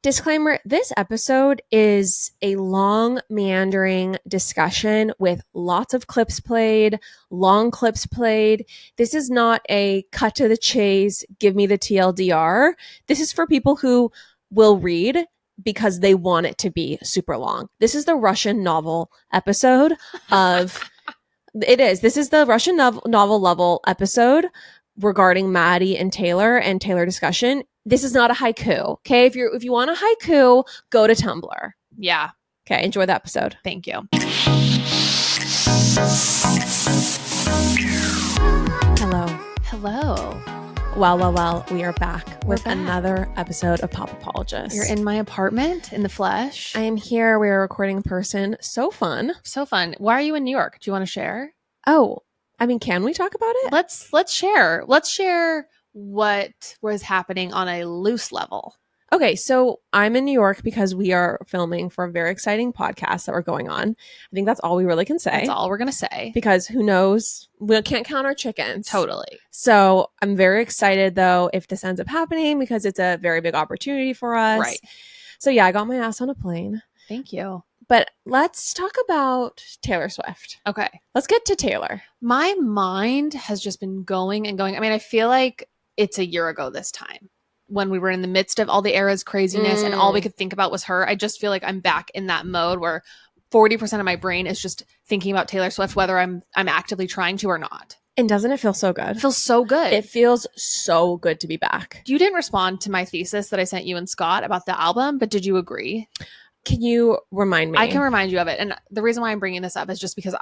Disclaimer, this episode is a long, meandering discussion with lots of clips played, long clips played. This is not a cut to the chase, give me the TLDR. This is for people who will read because they want it to be super long. This is the Russian novel episode of... It is. This is the Russian novel level episode regarding Maddie and Taylor discussion. This is not a haiku. Okay. If you want a haiku, go to Tumblr. Yeah. Okay. Enjoy the episode. Thank you. Hello. Well, we are back with another episode of Pop Apologist. You're in my apartment in the flesh. I am here. We are recording in person. So fun. So fun. Why are you in New York? Do you want to share? Oh, I mean, can we talk about it? Let's share. Let's share what was happening on a loose level. Okay, so I'm in New York because we are filming for a very exciting podcast that we're going on. I think that's all we really can say. That's all we're going to say. Because who knows? We can't count our chickens. Totally. So I'm very excited, though, if this ends up happening because it's a very big opportunity for us. Right. So yeah, I got my ass on a plane. Thank you. But let's talk about Taylor Swift. Okay. Let's get to Taylor. My mind has just been going and going. I mean, I feel like it's a year ago this time when we were in the midst of all the era's craziness and all we could think about was her. I just feel like I'm back in that mode where 40% of my brain is just thinking about Taylor Swift, whether I'm actively trying to or not. And doesn't it feel so good? It feels so good. It feels so good to be back. You didn't respond to my thesis that I sent you and Scott about the album, but did you agree? Can you remind me? I can remind you of it. And the reason why I'm bringing this up is just because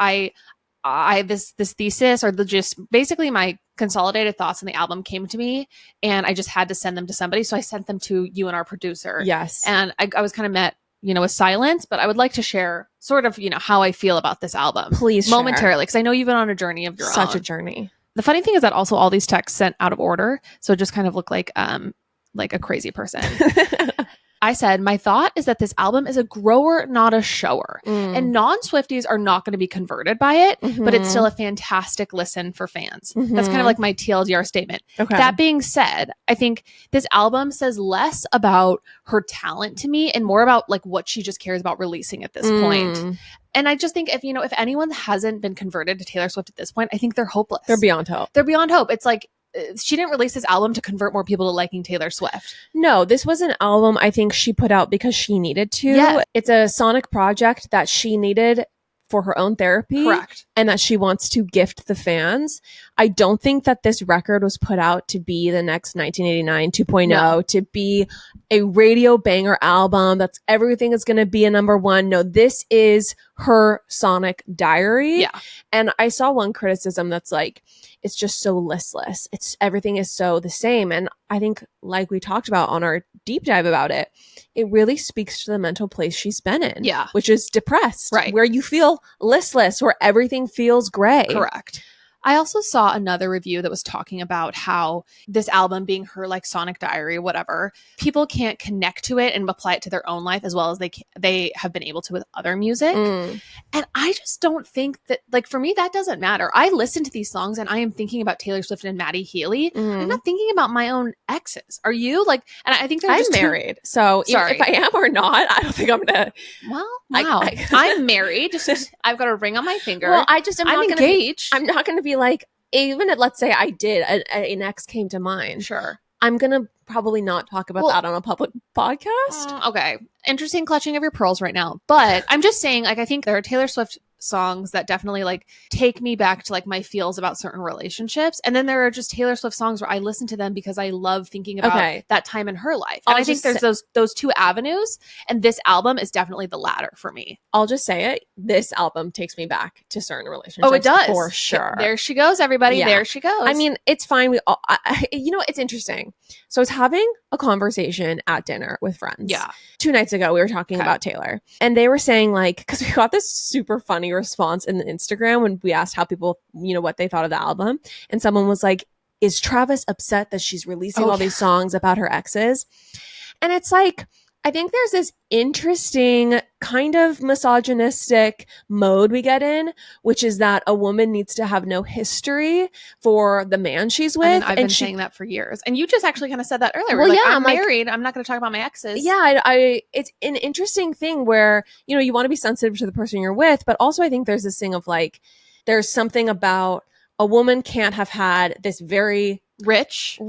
this thesis or just basically my consolidated thoughts on the album came to me and I just had to send them to somebody. So I sent them to you and our producer. Yes. And I was kind of met, with silence, but I would like to share sort of, how I feel about this album. Please momentarily. Because I know you've been on a journey of your own. Such a journey. The funny thing is that also all these texts sent out of order. So it just kind of looked like a crazy person. I said, my thought is that this album is a grower, not a shower. And non-Swifties are not going to be converted by it, but it's still a fantastic listen for fans. That's kind of like my TLDR statement. Okay. That being said, I think this album says less about her talent to me and more about like what she just cares about releasing at this point. And I just think if anyone hasn't been converted to Taylor Swift at this point, I think they're hopeless. They're beyond hope. They're beyond hope. It's like, she didn't release this album to convert more people to liking Taylor Swift. No, this was an album I think she put out because she needed to. Yeah. It's a sonic project that she needed for her own therapy. Correct. And that she wants to gift the fans. I don't think that this record was put out to be the next 1989 2.0, No. to be a radio banger album. That's everything is going to be a number one. No, this is her sonic diary. Yeah. And I saw one criticism that's like, it's just so listless. Everything is so the same. And I think, like we talked about on our deep dive about it, it really speaks to the mental place she's been in. Yeah. Which is depressed. Right. Where you feel listless, where everything feels gray. Correct. I also saw another review that was talking about how this album being her like sonic diary, whatever, people can't connect to it and apply it to their own life as well as they have been able to with other music. And I just don't think that, like, for me, that doesn't matter. I listen to these songs and I am thinking about Taylor Swift and Maddie Healy. I'm not thinking about my own exes. Are you? Like, and I think I'm married. So Sorry. if I am or not, I don't think I'm going to. Well, wow. I'm married. Just I've got a ring on my finger. Well, I just am I'm not engaged. I'm not going to be like, even if, let's say I did, an ex came to mind. Sure. I'm going to probably not talk about that on a public podcast. Okay. Interesting clutching of your pearls right now. But I'm just saying, like, I think there are Taylor Swift songs that definitely like take me back to like my feels about certain relationships. And then there are just Taylor Swift songs where I listen to them because I love thinking about that time in her life. And I think there's those two avenues. And this album is definitely the latter for me. I'll just say it. This album takes me back to certain relationships. Oh, it does. For sure. There she goes, everybody. Yeah. There she goes. I mean, it's fine. It's interesting. So I was having a conversation at dinner with friends. Yeah. 2 nights ago, we were talking about Taylor. And they were saying, like, because we got this super funny response in the Instagram when we asked how people, what they thought of the album. And someone was like, is Travis upset that she's releasing all these songs about her exes? And it's like, I think there's this interesting kind of misogynistic mode we get in, which is that a woman needs to have no history for the man she's with. I mean, I've been she, saying that for years. And you just actually kind of said that earlier. Well, Like, yeah, I'm married. I'm not going to talk about my exes. Yeah, it's an interesting thing where, you know, you want to be sensitive to the person you're with, but also I think there's this thing of like, there's something about a woman can't have had this very rich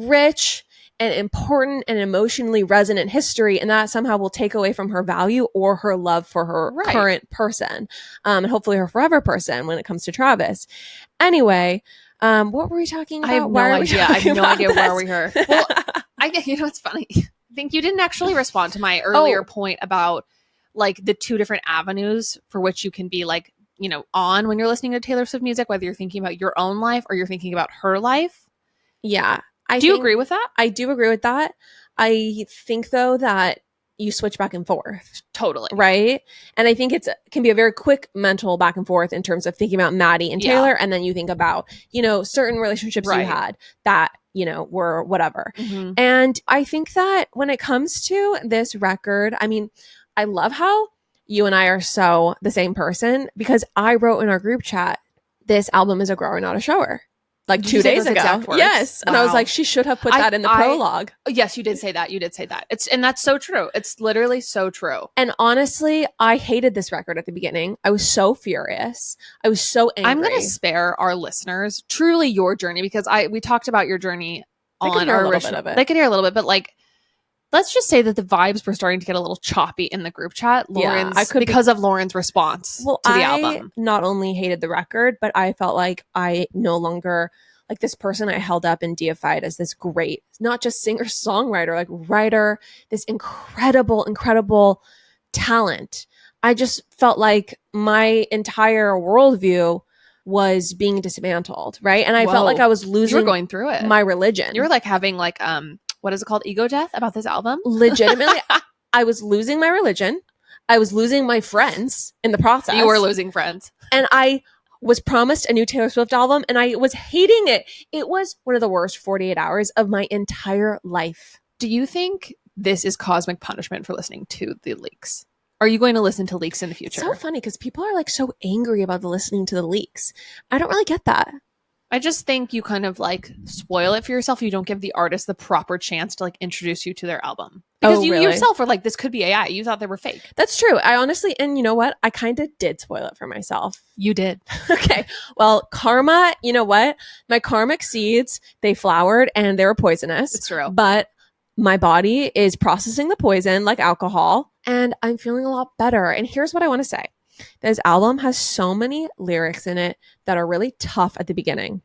and important and emotionally resonant history, and that somehow will take away from her value or her love for her current person, and hopefully her forever person when it comes to Travis. Anyway, what were we talking about? I have no idea. I have no idea where we were. Well, you know, it's funny. I think you didn't actually respond to my earlier point about like the two different avenues for which you can be like, you know, on when you're listening to Taylor Swift music, whether you're thinking about your own life or you're thinking about her life. Yeah. Do you agree with that? I do agree with that. I think though that you switch back and forth. Totally. Right? And I think can be a very quick mental back and forth in terms of thinking about Maddie and Taylor. And then you think about, you know, certain relationships you had that, you know, were whatever. Mm-hmm. And I think that when it comes to this record, I mean, I love how you and I are so the same person, because I wrote in our group chat, this album is a grower, not a shower. Like 2 days ago. Yes. Wow. And I was like, she should have put that in the prologue. Yes, you did say that. You did say that. And that's so true. It's literally so true. And honestly, I hated this record at the beginning. I was so furious. I was so angry. I'm going to spare our listeners truly your journey, because we talked about your journey on our original. Bit of it. They could hear a little bit, but like, let's just say that the vibes were starting to get a little choppy in the group chat. Because of Lauren's response to the album. I not only hated the record, but I felt like I no longer, like this person I held up and deified as this great, not just singer-songwriter, like writer, this incredible talent. I just felt like my entire worldview was being dismantled, right? And I felt like I was losing you were going through it. My religion. You were like having like, what is it called? Ego death about this album? Legitimately, I was losing my religion. I was losing my friends in the process. You were losing friends. And I was promised a new Taylor Swift album and I was hating it. It was one of the worst 48 hours of my entire life. Do you think this is cosmic punishment for listening to the leaks? Are you going to listen to leaks in the future? It's so funny because people are like so angry about the listening to the leaks. I don't really get that. I just think you kind of like spoil it for yourself. You don't give the artist the proper chance to like introduce you to their album. Because you yourself were like, this could be AI. You thought they were fake. That's true. I honestly, and you know what? I kind of did spoil it for myself. You did. Okay. Well, karma, you know what? My karmic seeds, they flowered and they were poisonous. It's true. But my body is processing the poison like alcohol and I'm feeling a lot better. And here's what I want to say. This album has so many lyrics in it that are really tough at the beginning.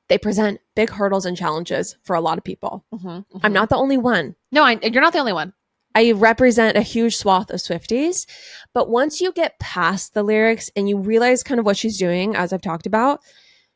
They present big hurdles and challenges for a lot of people. Mm-hmm, mm-hmm. I'm not the only one. No, you're not the only one. I represent a huge swath of Swifties. But once you get past the lyrics and you realize kind of what she's doing, as I've talked about,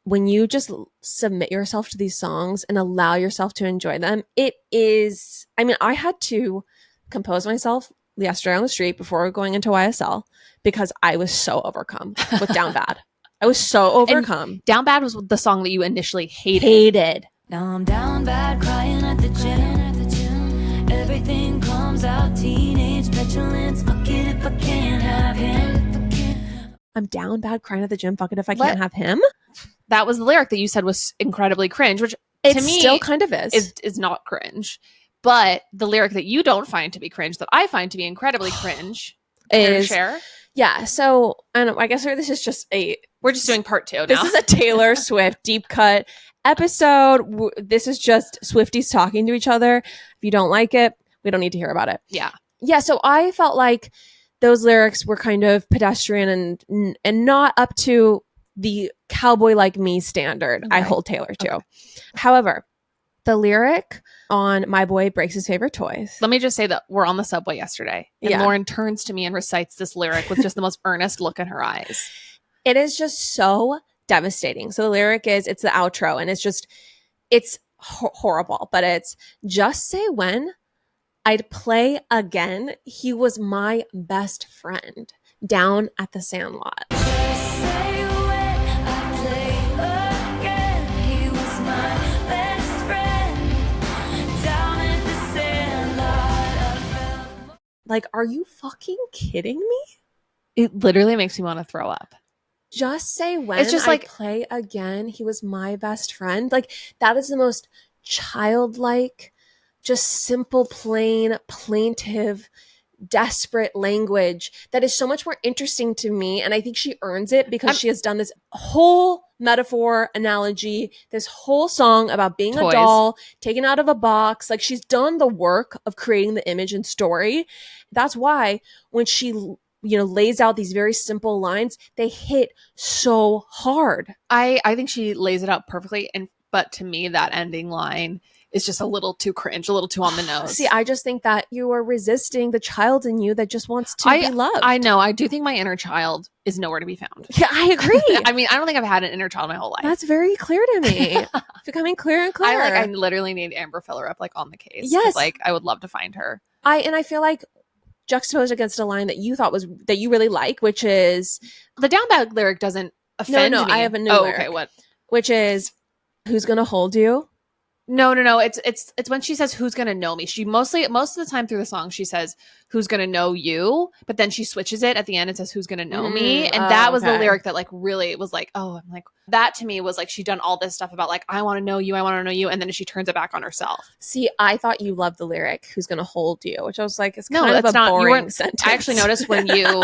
when you just submit yourself to these songs and allow yourself to enjoy them, it is, I mean, I had to compose myself yesterday on the street before going into YSL because I was so overcome with Down Bad. I was so overcome. And Down Bad was the song that you initially hated. Now I'm down bad, crying at the gym. Everything comes out, teenage petulance. Fuck it if I can't have him. I'm down bad, crying at the gym. Fuck it if I can't have him. That was the lyric that you said was incredibly cringe, which it to me still kind of is not cringe. But the lyric that you don't find to be cringe, that I find to be incredibly cringe, is share. Yeah. So I guess this is just we're just doing part 2 now. This is a Taylor Swift deep cut episode. This is just Swifties talking to each other. If you don't like it, we don't need to hear about it. Yeah. Yeah. So I felt like those lyrics were kind of pedestrian and not up to the cowboy like me standard I hold Taylor to. Okay. However, the lyric on My Boy Breaks His Favorite Toys. Let me just say that we're on the subway yesterday and Lauren turns to me and recites this lyric with just the most earnest look in her eyes. It is just so devastating. So the lyric is, it's the outro and it's horrible, but it's just say when I'd play again. He was my best friend down at the Sandlot. Like, are you fucking kidding me? It literally makes me want to throw up. Just say when It's just I like- play again, he was my best friend. Like, that is the most childlike, just simple, plain, plaintive, desperate language that is so much more interesting to me. And I think she earns it because she has done this whole metaphor, analogy, this whole song about being Toys. a doll taken out of a box. Like, she's done the work of creating the image and story. That's why when she lays out these very simple lines, they hit so hard. I think she lays it out perfectly, but to me that ending line is just a little too cringe, a little too on the nose. See, I just think that you are resisting the child in you that just wants to be loved. I know. I do think my inner child is nowhere to be found. Yeah, I agree. I mean, I don't think I've had an inner child my whole life. That's very clear to me. It's becoming clearer and clearer. I literally need Amber Filler up on the case. Yes. Like, I would love to find her. I feel like juxtaposed against a line that you thought that you really like, which is The down bad lyric doesn't offend me. I have a new lyric. Okay, what? Which is, who's gonna hold you? No. It's when she says who's gonna know me. She most of the time through the song she says who's gonna know you, but then she switches it at the end and says who's gonna know me. And that was the lyric that like really was like, oh, I'm like, that to me was like she'd done all this stuff about like I want to know you, and then she turns it back on herself. See, I thought you loved the lyric "who's gonna hold you," which I was like, it's No, kind of that's a not. You boring weren't. sentence. I actually noticed when you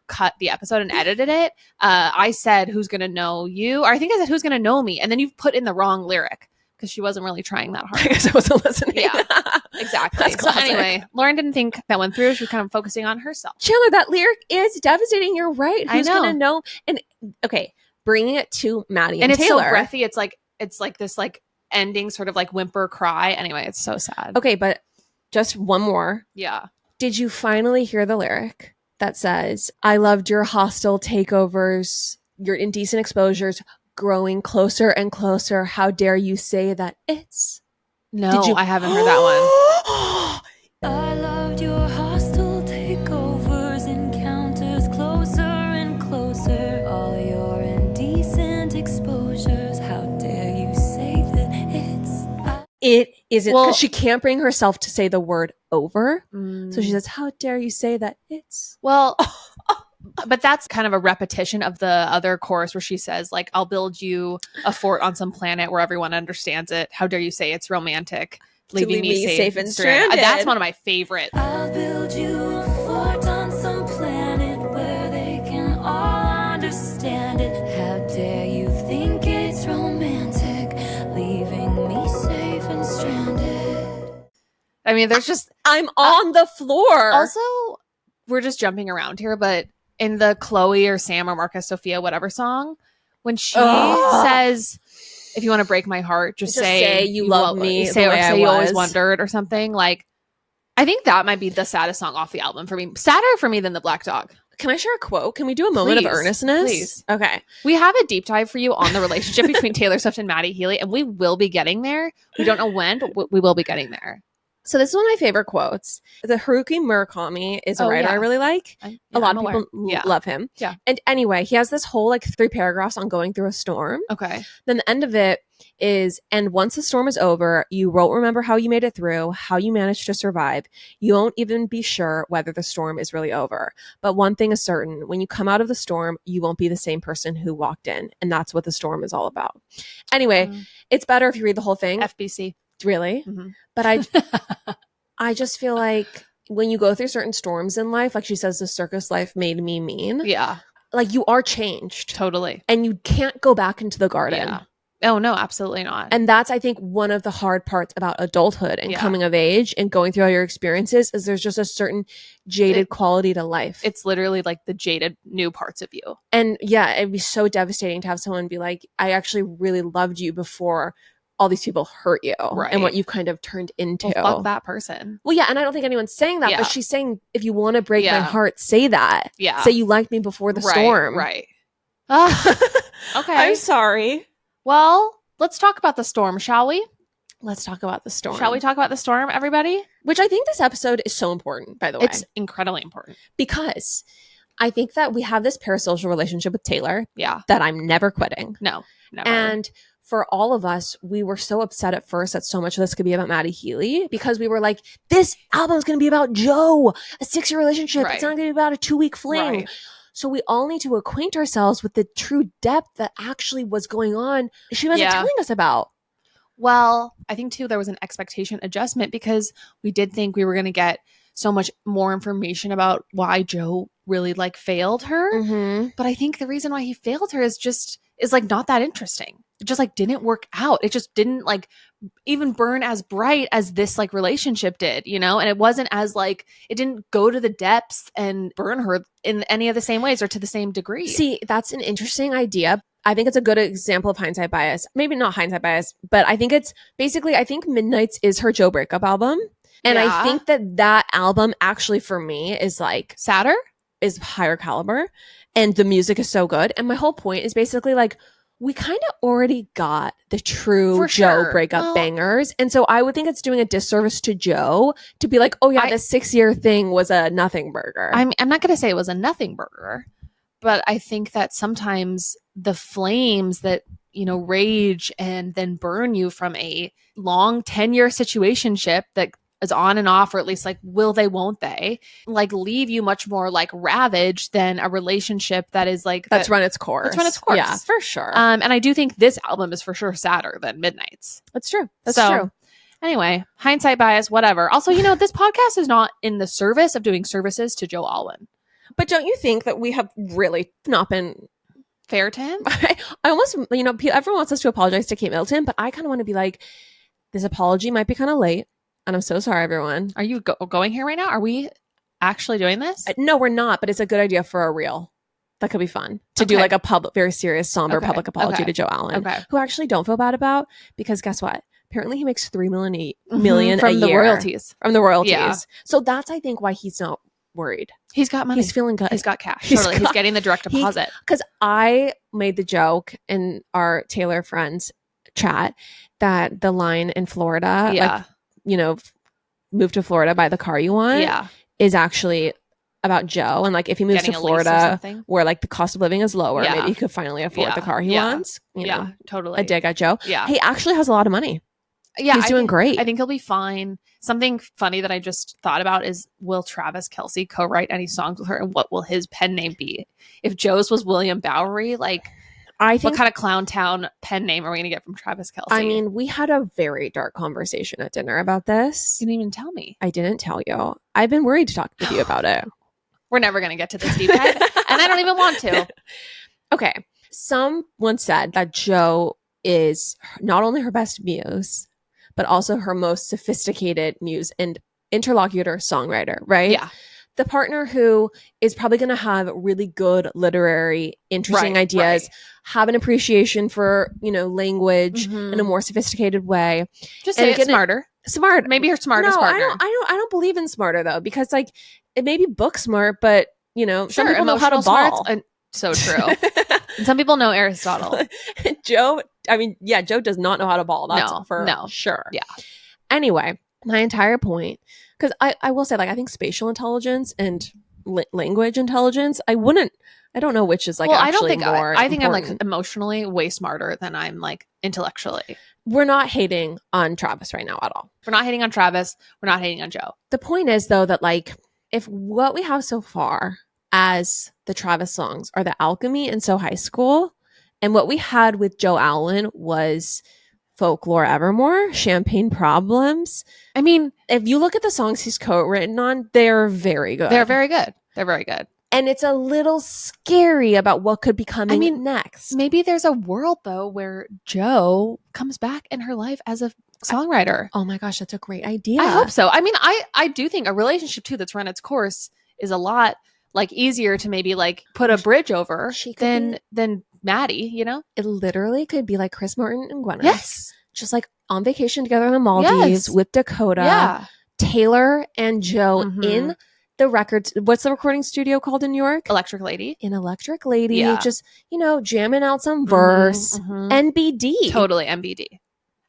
cut the episode and edited it, I said who's gonna know you, or I think I said who's gonna know me, and then you put in the wrong lyric because she wasn't really trying that hard. I guess I wasn't listening. Yeah, exactly. That's So classic. anyway, Lauren didn't think that went through. She was kind of focusing on herself. Chandler, that lyric is devastating. You're right. I Who's know. gonna know? And okay, bringing it to Maddie And it's Taylor. so breathy. It's like this like ending sort of like whimper cry. Anyway, it's so sad. Okay, but just one more. Yeah. Did you finally hear the lyric that says, "I loved your hostile takeovers, your indecent exposures, growing closer and closer. How dare you say that it's..." No, Did you? I haven't heard that I loved your hostile takeovers, encounters closer and closer. All your indecent exposures. How dare you say that it's. It isn't, Well- because she can't bring herself to say the word over. one. So she says, "How dare you say that it's..." Well, but that's kind of a repetition of the other chorus where she says, like, I'll build you a fort on some planet where everyone understands it. How dare you say it's romantic, leaving leave me me safe and stranded. stranded. That's one of my favorite. I'll build you a fort on some planet where they can all understand it. How dare you think it's romantic, leaving me safe and stranded. I mean, there's just I'm on the floor. also, we're just jumping around here, but in the Chloe or Sam or Marcus Sophia, whatever song, when she Ugh. says, if you want to break my heart, just say you love me Say, the way I say you always was. wondered or something. Like, I think that might be the saddest song off the album for me. Sadder for me than the Black Dog. Can I share a quote? Can we do a moment Please, of earnestness? please. Okay. We have a deep dive for you on the relationship between Taylor Swift and Maddie Healy, and we will be getting there. We don't know when, but we will be getting there. So this is one of my favorite quotes. The Haruki Murakami is a Oh, writer yeah. I really like. Yeah, A lot I'm of aware. people Yeah. love him. Yeah. And anyway, he has this whole like 3 paragraphs on going through a storm. Okay. Then the end of it is, "And once the storm is over, you won't remember how you made it through, how you managed to survive. You won't even be sure whether the storm is really over. But one thing is certain, when you come out of the storm, you won't be the same person who walked in. And that's what the storm is all about." Anyway, Mm. it's better if you read the whole thing. FBC. Really? Mhm. But I just feel like when you go through certain storms in life, like she says, the circus life made me mean, Yeah, like you are changed totally. and you can't go back into the garden. Yeah. Oh, no, absolutely not. And that's, I think, one of the hard parts about adulthood and Yeah. coming of age and going through all your experiences is there's just a certain jaded quality to life. It's literally like the jaded new parts of you. And yeah, it'd be so devastating to have someone be like, "I actually really loved you before all these people hurt you," Right. and what you've kind of turned into. Well, fuck that person. Well, yeah, and I don't think anyone's saying that, Yeah. but she's saying, if you want to break my Yeah. heart, say that. Yeah. Say you liked me before the Right, storm. Right. Ah, okay. I'm sorry. Well, let's talk about the storm, shall we? Let's talk about the storm. Shall we talk about the storm, everybody? Which I think this episode is so important, by the way. It's incredibly important. Because I think that we have this parasocial relationship with Taylor Yeah. that I'm never quitting. No, never. And for all of us, we were so upset at first that so much of this could be about Maddie Healy because we were like, this album is going to be about Joe, a 6-year relationship. Right. It's not going to be about a 2-week fling. Right. So we all need to acquaint ourselves with the true depth that actually was going on. She wasn't Yeah. telling us about. Well, I think too there was an expectation adjustment because we did think we were going to get so much more information about why Joe really like failed her. Mm-hmm. But I think the reason why he failed her is like not that interesting. It just like didn't work out. It just didn't like even burn as bright as this like relationship did, you know? And it wasn't as like it didn't go to the depths and burn her in any of the same ways or to the same degree. See, that's an interesting idea. I think it's a good example of hindsight bias. Maybe not hindsight bias, but I think it's basically, I think Midnights is her Joe breakup album. And I Yeah. think that album actually for me is like, Sadder? is higher caliber and the music is so good. And my whole point is basically like, we kind of already got the true For Joe sure. breakup Well- bangers. And so I would think it's doing a disservice to Joe to be like, oh yeah, the 6-year thing was a nothing burger. I'm not going to say it was a nothing burger, but I think that sometimes the flames that, you know, rage and then burn you from a long 10-year situationship that is on and off, or at least like will they, won't they, like leave you much more like ravaged than a relationship that is like That's run its course. That's run its course. Yeah, for sure. And I do think this album is for sure sadder than Midnight's. That's true. That's So, true. Anyway, hindsight bias, whatever. Also, you know, this podcast is not in the service of doing services to Joe Alwyn. But don't you think that we have really not been Fair to him? I almost, you know, everyone wants us to apologize to Kate Middleton, but I kind of want to be like, this apology might be kind of late. And I'm so sorry, everyone. Are you going here right now? Are we actually doing this? No, we're not, but it's a good idea for a reel. That could be fun to do Okay. like a public, very serious, somber Okay. public apology Okay. to Joe Allen, Okay. who I actually don't feel bad about because guess what? Apparently he makes $3 million Mhm, from a the year royalties. from the royalties. Yeah. So that's, I think, why he's not worried. He's got money. He's feeling good. He's got cash. He's Totally. He's got- getting the direct he- deposit. Because I made the joke in our Taylor Friends chat that the line in Florida, Yeah. like, you know, move to Florida, buy the car you want, Yeah. is actually about Joe. And like, if he moves Getting to a lease or Florida something. where like the cost of living is lower, Yeah. maybe he could finally afford the Yeah. car he Yeah. wants. You Yeah. know, Totally. a dig at Joe. Yeah. He actually has a lot of money. Yeah. He's doing great. I think he'll be fine. Something funny that I just thought about is, will Travis Kelce co-write any songs with her, and what will his pen name be? If Joe's was William Bowery, like I think, what kind of clown town pen name are we going to get from Travis Kelce? I mean, we had a very dark conversation at dinner about this. you didn't even tell me. I didn't tell you. I've been worried to talk with you about it. We're never going to get to this deep dive, and I don't even want to. Okay. Someone said that Joe is not only her best muse, but also her most sophisticated muse and interlocutor songwriter, right? Yeah. The partner who is probably going to have really good literary, interesting Right, ideas, right. have an appreciation for, you know, language Mhm. in a more sophisticated way. Just And say it again, smarter. Smart. Maybe her smartest no, partner. I don't believe in smarter though, because like it may be book smart, but you know, some Sure, people know how to emotional smarts, ball. and so true. And some people know Aristotle. Joe, I mean, yeah, Joe does not know how to ball. That's No, for no. sure. Yeah. Anyway, my entire point, because I will say, like, I think spatial intelligence and language intelligence, I don't know which is like well, I actually don't think more I think I'm like important. emotionally way smarter than I'm like intellectually. We're not hating on Travis right now at all. We're not hating on Travis. We're not hating on Joe. The point is, though, that like if what we have so far as the Travis songs are the alchemy and So High School, and what we had with Joe Allen was Folklore Evermore, Champagne Problems. I mean, If you look at the songs he's co-written on, they're very good. they're very good. They're very good. and it's a little scary about what could be coming mean, next. Maybe there's a world though where Joe comes back in her life as a songwriter. Oh my gosh, that's a great idea. I hope so. I mean, I do think a relationship too that's run its course is a lot like easier to maybe like put a bridge over She could than Maddie, you know? It literally could be like Chris Martin and Gwyneth. Yes. Just like on vacation together in the Maldives Yes. with Dakota, Yeah. Taylor and Joe Mhm. in the records. What's the recording studio called in New York? Electric Lady. In Electric Lady. Yeah. Just, jamming out some verse. Mhm. NBD. Totally MBD.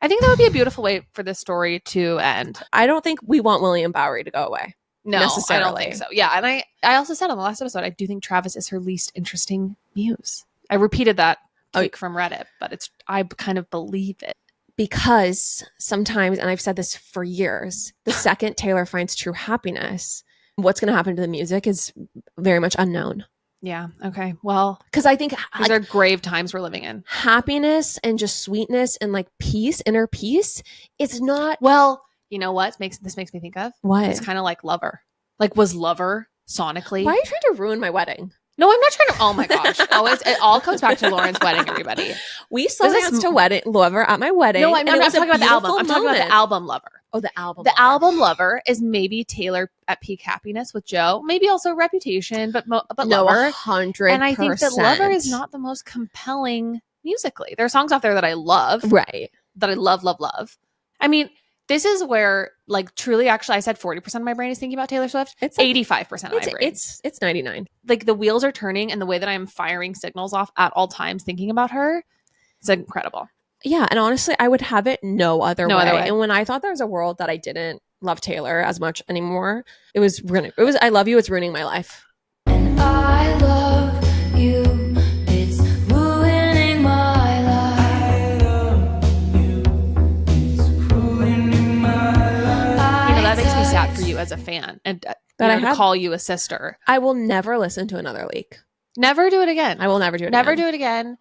I think that would be a beautiful way for this story to end. I don't think we want William Bowery to go away. No, I don't Necessarily. think so. Yeah, and I also said on the last episode, I do think Travis is her least interesting muse. I repeated that tweak from Reddit, but I kind of believe it. Because sometimes, and I've said this for years, the second Taylor finds true happiness, what's going to happen to the music is very much unknown. Yeah. Okay. Well, Because I think these are grave times we're living in. happiness and just sweetness and like peace, inner peace, is not. Well, you know what this makes me think of? What? It's kind of like Lover. Like, was Lover sonically? Why are you trying to ruin my wedding? No, I'm not trying to. Oh my gosh! It all comes back to Lauren's wedding. Everybody. We slow danced to wedding Lover at my wedding. No, I'm not talking about the album. I'm talking about the album. album Lover. Oh, the album. The album Lover is maybe Taylor at peak happiness with Joe, maybe also Reputation, but No, Lover. 100%. And I think that Lover is not the most compelling musically. There are songs out there that I love, right. that I love, love, love. I mean, this is where, like, truly, actually, I said 40% of my brain is thinking about Taylor Swift. It's like, 85% of my brain. It's 99. Like, the wheels are turning, and the way that I'm firing signals off at all times thinking about her, it's incredible. Yeah, and honestly, I would have it no other way. Other way. And when I thought there was a world that I didn't love Taylor as much anymore, it was I love you, it's ruining my life. And I love you, it's ruining my life. That makes me sad for you as a fan, and to call you a sister. I will never listen to another leak. Never do it again. I will never do it Never again. do it again.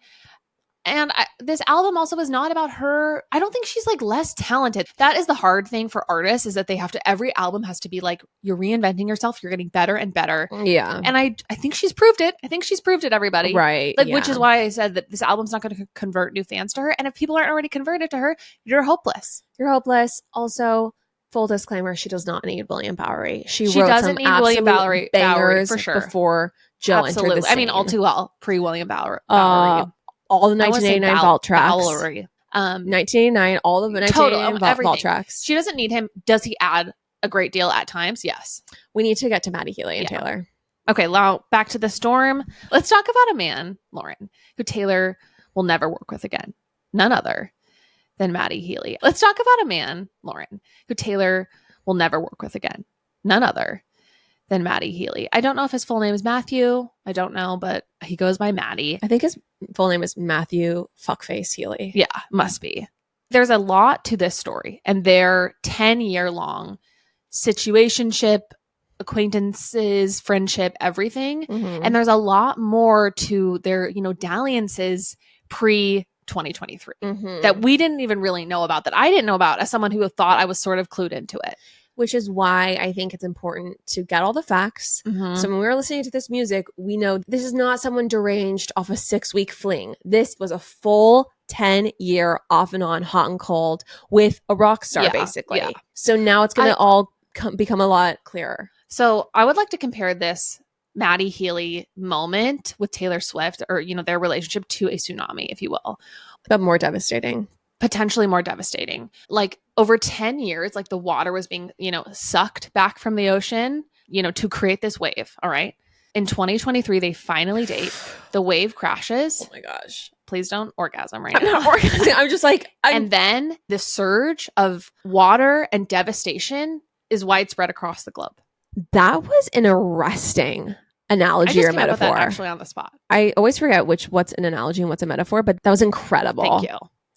And this album also is not about her. I don't think she's like less talented. That is the hard thing for artists, is that they have to, every album has to be like, you're reinventing yourself. You're getting better and better. Yeah. And I think she's proved it. I think she's proved it, everybody. Right. Like, yeah. which is why I said that this album's not going to convert new fans to her. And if people aren't already converted to her, you're hopeless. You're hopeless. Also, full disclaimer, she does not need William Bowery. She wrote doesn't some need William absolute Bowery bangers for sure. before Joe entered the scene. I mean, all too well, pre-William Bowery. All the 1989 vault tracks. 1989, all of the 1989 vault tracks. She doesn't need him. Does he add a great deal at times? Yes. We need to get to Maddie Healy and Taylor. Okay, now back to the storm. Let's talk about a man, Lauren, who Taylor will never work with again. None other than Maddie Healy. Let's talk about a man, Lauren, who Taylor will never work with again. None other than Maddie Healy. I don't know if his full name is Matthew. I don't know, but he goes by Maddie. I think his full name is Matthew Fuckface Healy. Yeah, must be. There's a lot to this story, and their 10-year-long situationship, acquaintances, friendship, everything. Mm-hmm. And there's a lot more to their, dalliances pre 2023 that we didn't even really know about, that I didn't know about as someone who thought I was sort of clued into it. Which is why I think it's important to get all the facts. Mm-hmm. So when we were listening to this music, we know this is not someone deranged off a 6-week fling. This was a full 10-year off and on, hot and cold, with a rock star, basically. Yeah. So now it's going to all become a lot clearer. So I would like to compare this Maddie Healy moment with Taylor Swift, or, their relationship, to a tsunami, if you will. But more devastating. Potentially more devastating. Like, over 10 years, like, the water was being, sucked back from the ocean, to create this wave. All right. In 2023, they finally date. The wave crashes. Oh my gosh. Please don't orgasm right I'm now. not orgasming. I'm just like, and then the surge of water and devastation is widespread across the globe. That was an arresting analogy or metaphor. That actually on the spot. I always forget what's an analogy and what's a metaphor, but that was incredible.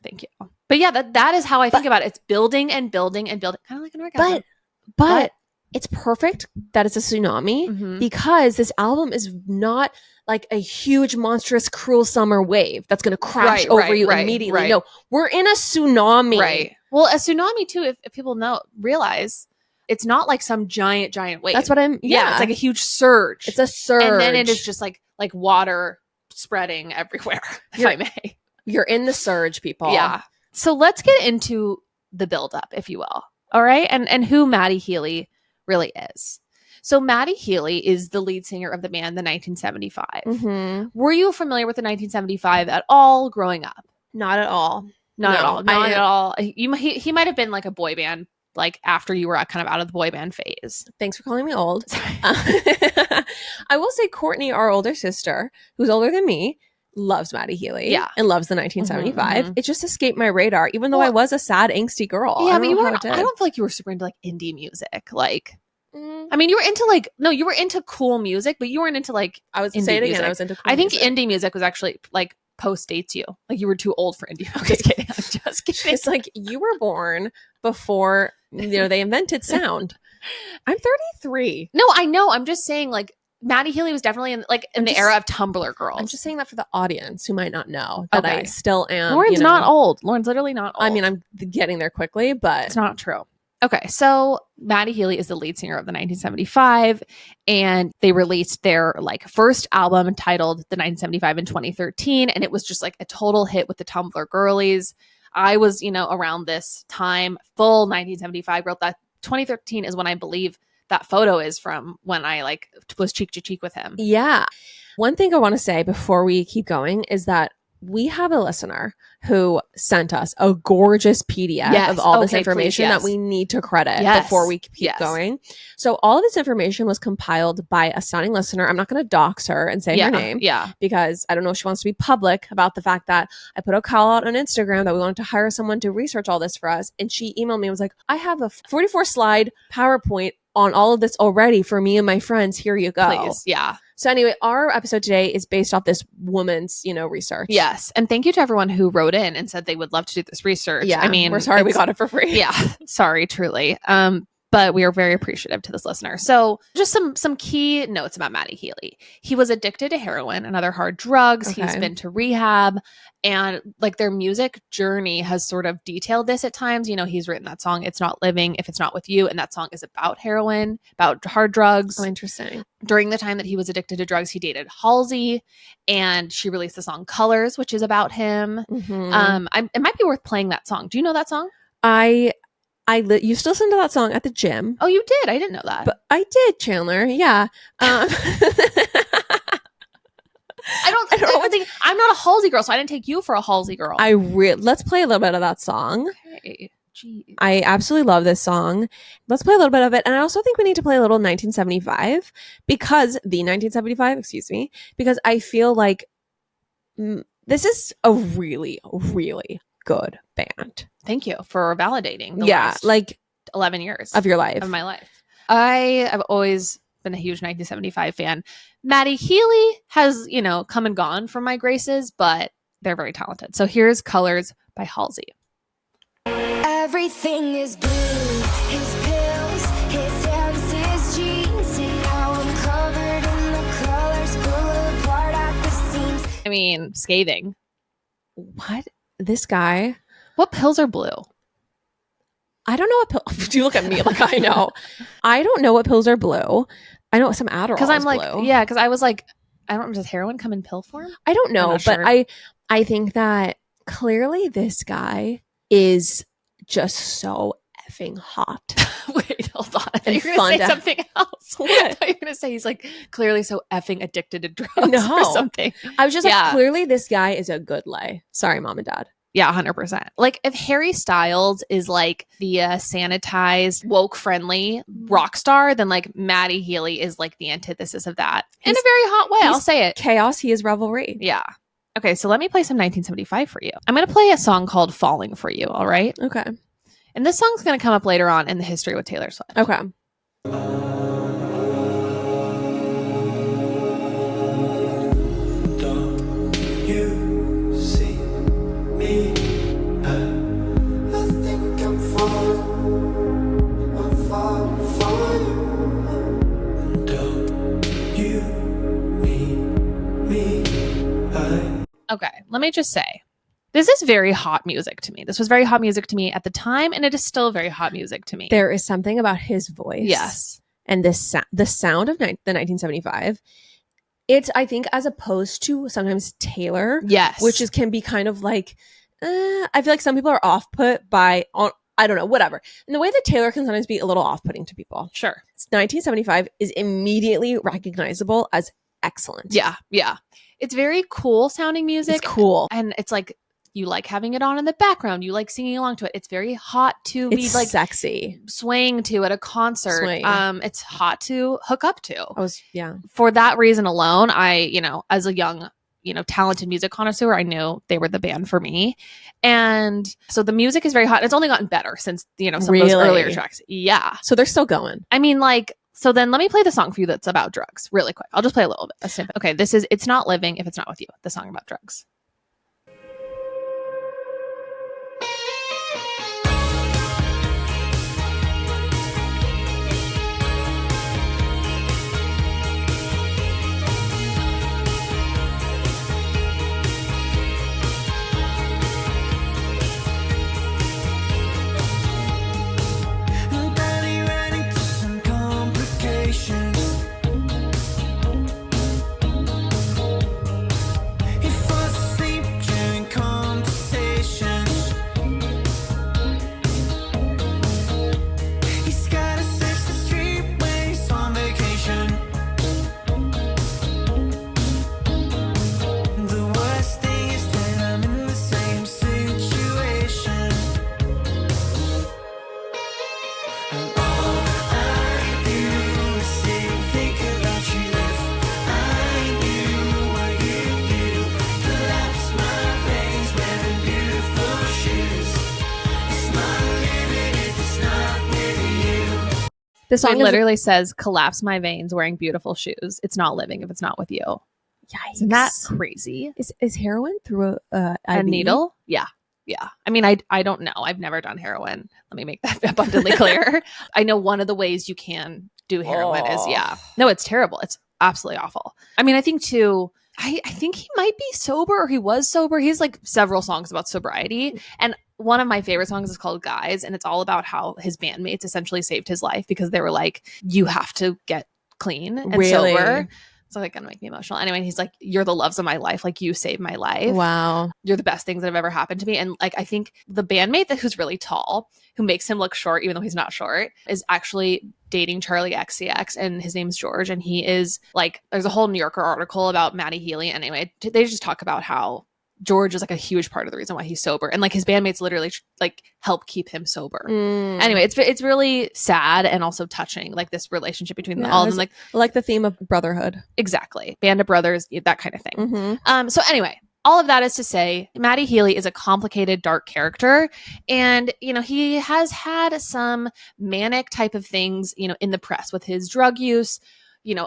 Thank you. But yeah, that is how I think about it. It's building and building and building, kind of like an orgasm. But it's perfect that it's a tsunami, because this album is not like a huge, monstrous, cruel summer wave that's going to crash over you immediately. Right. No, we're in a tsunami. Right. Well, a tsunami too, if people realize, it's not like some giant wave. That's what I'm. Yeah, it's like a huge surge. It's a surge, and then it is just like water spreading everywhere. If I may, you're in the surge, people. Yeah. So let's get into the buildup, if you will. All right, and who Maddie Healy really is. So Maddie Healy is the lead singer of the band The 1975. Mm-hmm. Were you familiar with The 1975 at all growing up? Not at all. Not at all. He might have been like a boy band, like after you were kind of out of the boy band phase. Thanks for calling me old. I will say Courtney, our older sister, who's older than me, loves Maddie Healy. Yeah. And loves the 1975. It just escaped my radar, even though I was a sad, angsty girl. Yeah, I don't feel like you were super into like indie music. Like, I mean, you were into you were into cool music, but you weren't into like, I was say it again. I was into cool music. Indie music was actually like post dates you. Like, you were too old for indie. I'm just kidding. It's like, you were born before, they invented sound. I'm 33. No, I know. I'm just saying, like, Maddie Healy was definitely in the era of Tumblr girls. I'm just saying that for the audience who might not know that I Okay. still am. Lauren's not old. Lauren's literally not old. I mean, I'm getting there quickly, but it's not true. Okay, so Maddie Healy is the lead singer of the 1975, and they released their like first album titled The 1975 in 2013, and it was just like a total hit with the Tumblr girlies. I was, around this time, full 1975 girl. That 2013 is when I believe that photo is from, when I like was cheek to cheek with him. Yeah. One thing I want to say before we keep going is that we have a listener who sent us a gorgeous PDF of all this information that we need to credit before we keep going. So all of this information was compiled by a stunning listener. I'm not going to dox her and say her name because I don't know if she wants to be public about the fact that I put a call out on Instagram that we wanted to hire someone to research all this for us. And she emailed me and was like, I have a 44 slide PowerPoint on all of this already for me and my friends. Here you go. Please. Yeah. So anyway, our episode today is based off this woman's, research. Yes. And thank you to everyone who wrote in and said they would love to do this research. Yeah. I mean, we're sorry we got it for free. Yeah. Sorry, truly. But we are very appreciative to this listener. So just some key notes about Maddie Healy. He was addicted to heroin and other hard drugs. Okay. He's been to rehab, and like their music journey has sort of detailed this at times. He's written that song, It's Not Living If It's Not With You. And that song is about heroin, about hard drugs. Oh, interesting. During the time that he was addicted to drugs, he dated Halsey, and she released the song Colors, which is about him. Mm-hmm. It might be worth playing that song. Do you know that song? I used to listen to that song at the gym. Oh, you did? I didn't know that. But I did, Chandler. Yeah. I don't think I'm not a Halsey girl, so I didn't take you for a Halsey girl. Let's play a little bit of that song. Okay. Jeez. I absolutely love this song. Let's play a little bit of it. And I also think we need to play a little 1975 because I feel like this is a really, really good band. Thank you for validating the last 11 years of your life. Of my life. I have always been a huge 1975 fan. Maddie Healy has, come and gone from my graces, but they're very talented. So here's Colors by Halsey. Everything is blue, his pills, his hands, his jeans, and now I'm covered in the colors, pull apart at the seams. I mean, scathing. What? This guy? What pills are blue? I don't know what pills. Do you look at me like I know? I don't know what pills are blue. I know some Adderall because I'm is like, blue. yeah, because I was like, I don't. Does heroin come in pill form? I don't know, but sure. I think that clearly this guy is just so effing hot. Wait, hold on. I thought And you were going to say fun to- something else. What? I thought you were going to say he's like clearly so effing addicted to drugs No. or something. I was just Yeah. like, clearly this guy is a good lay. Sorry, mom and dad. Yeah, 100%. Like if Harry Styles is like the sanitized, woke friendly rock star, then like Maddie Healy is like the antithesis of that in He's- a very hot way. I'll he's say it. Chaos, he is revelry. Yeah. Okay, so let me play some 1975 for you. I'm going to play a song called Falling for You, all right? Okay. And this song's going to come up later on in the history with Taylor Swift. Okay. Okay, let me just say, this is very hot music to me. This was very hot music to me at the time, and it is still very hot music to me. There is something about his voice. Yes. And the sound of the 1975. It's, I think, as opposed to sometimes Taylor. Yes. Which can be kind of like, I feel like some people are off put by, I don't know, whatever. And the way that Taylor can sometimes be a little off putting to people. Sure. 1975 is immediately recognizable as excellent. Yeah. Yeah. It's very cool sounding music. It's cool. And it's like, you like having it on in the background. You like singing along to it. It's very hot to It's be like sexy. swaying to at a concert. Swing. It's hot to hook up to. Yeah. For that reason alone, I, as a young, talented music connoisseur, I knew they were the band for me. And so the music is very hot. It's only gotten better since, some of those Really? earlier tracks. Yeah. So they're still going. I mean, so then let me play the song for you that's about drugs really quick. I'll just play a little bit, a snippet. Okay, this is It's Not Living If It's Not With You, the song about drugs. The So song it literally says, collapse my veins wearing beautiful shoes. It's not living if it's not with you. Yikes. Isn't that crazy? Is heroin through A IV? needle? Yeah. Yeah. I mean, I don't know. I've never done heroin. Let me make that abundantly clear. I know one of the ways you can do heroin is, no, it's terrible. It's absolutely awful. I mean, I think too, I think he might be sober, or he was sober. He has like several songs about sobriety. And one of my favorite songs is called Guys. And it's all about how his bandmates essentially saved his life because they were like, you have to get clean and sober. So like gonna make me emotional. Anyway, he's like, you're the loves of my life. Like you saved my life. Wow. You're the best things that have ever happened to me. And like, I think the bandmate who's really tall, who makes him look short, even though he's not short, is actually dating Charlie XCX, and his name's George. And he is like, there's a whole New Yorker article about Maddie Healy. Anyway, they just talk about how George is like a huge part of the reason why he's sober, and like his bandmates literally like help keep him sober. Anyway, it's really sad and also touching, like this relationship between all of them. Like the theme of brotherhood. Exactly, band of brothers, that kind of thing. Mm-hmm. So anyway, all of that is to say, Maddie Healy is a complicated, dark character, and he has had some manic type of things, in the press with his drug use.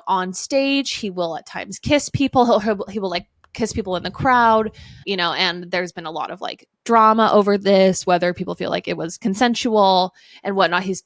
On stage, he will at times kiss people. He will like kiss people in the crowd, and there's been a lot of like drama over this, whether people feel like it was consensual and whatnot. He's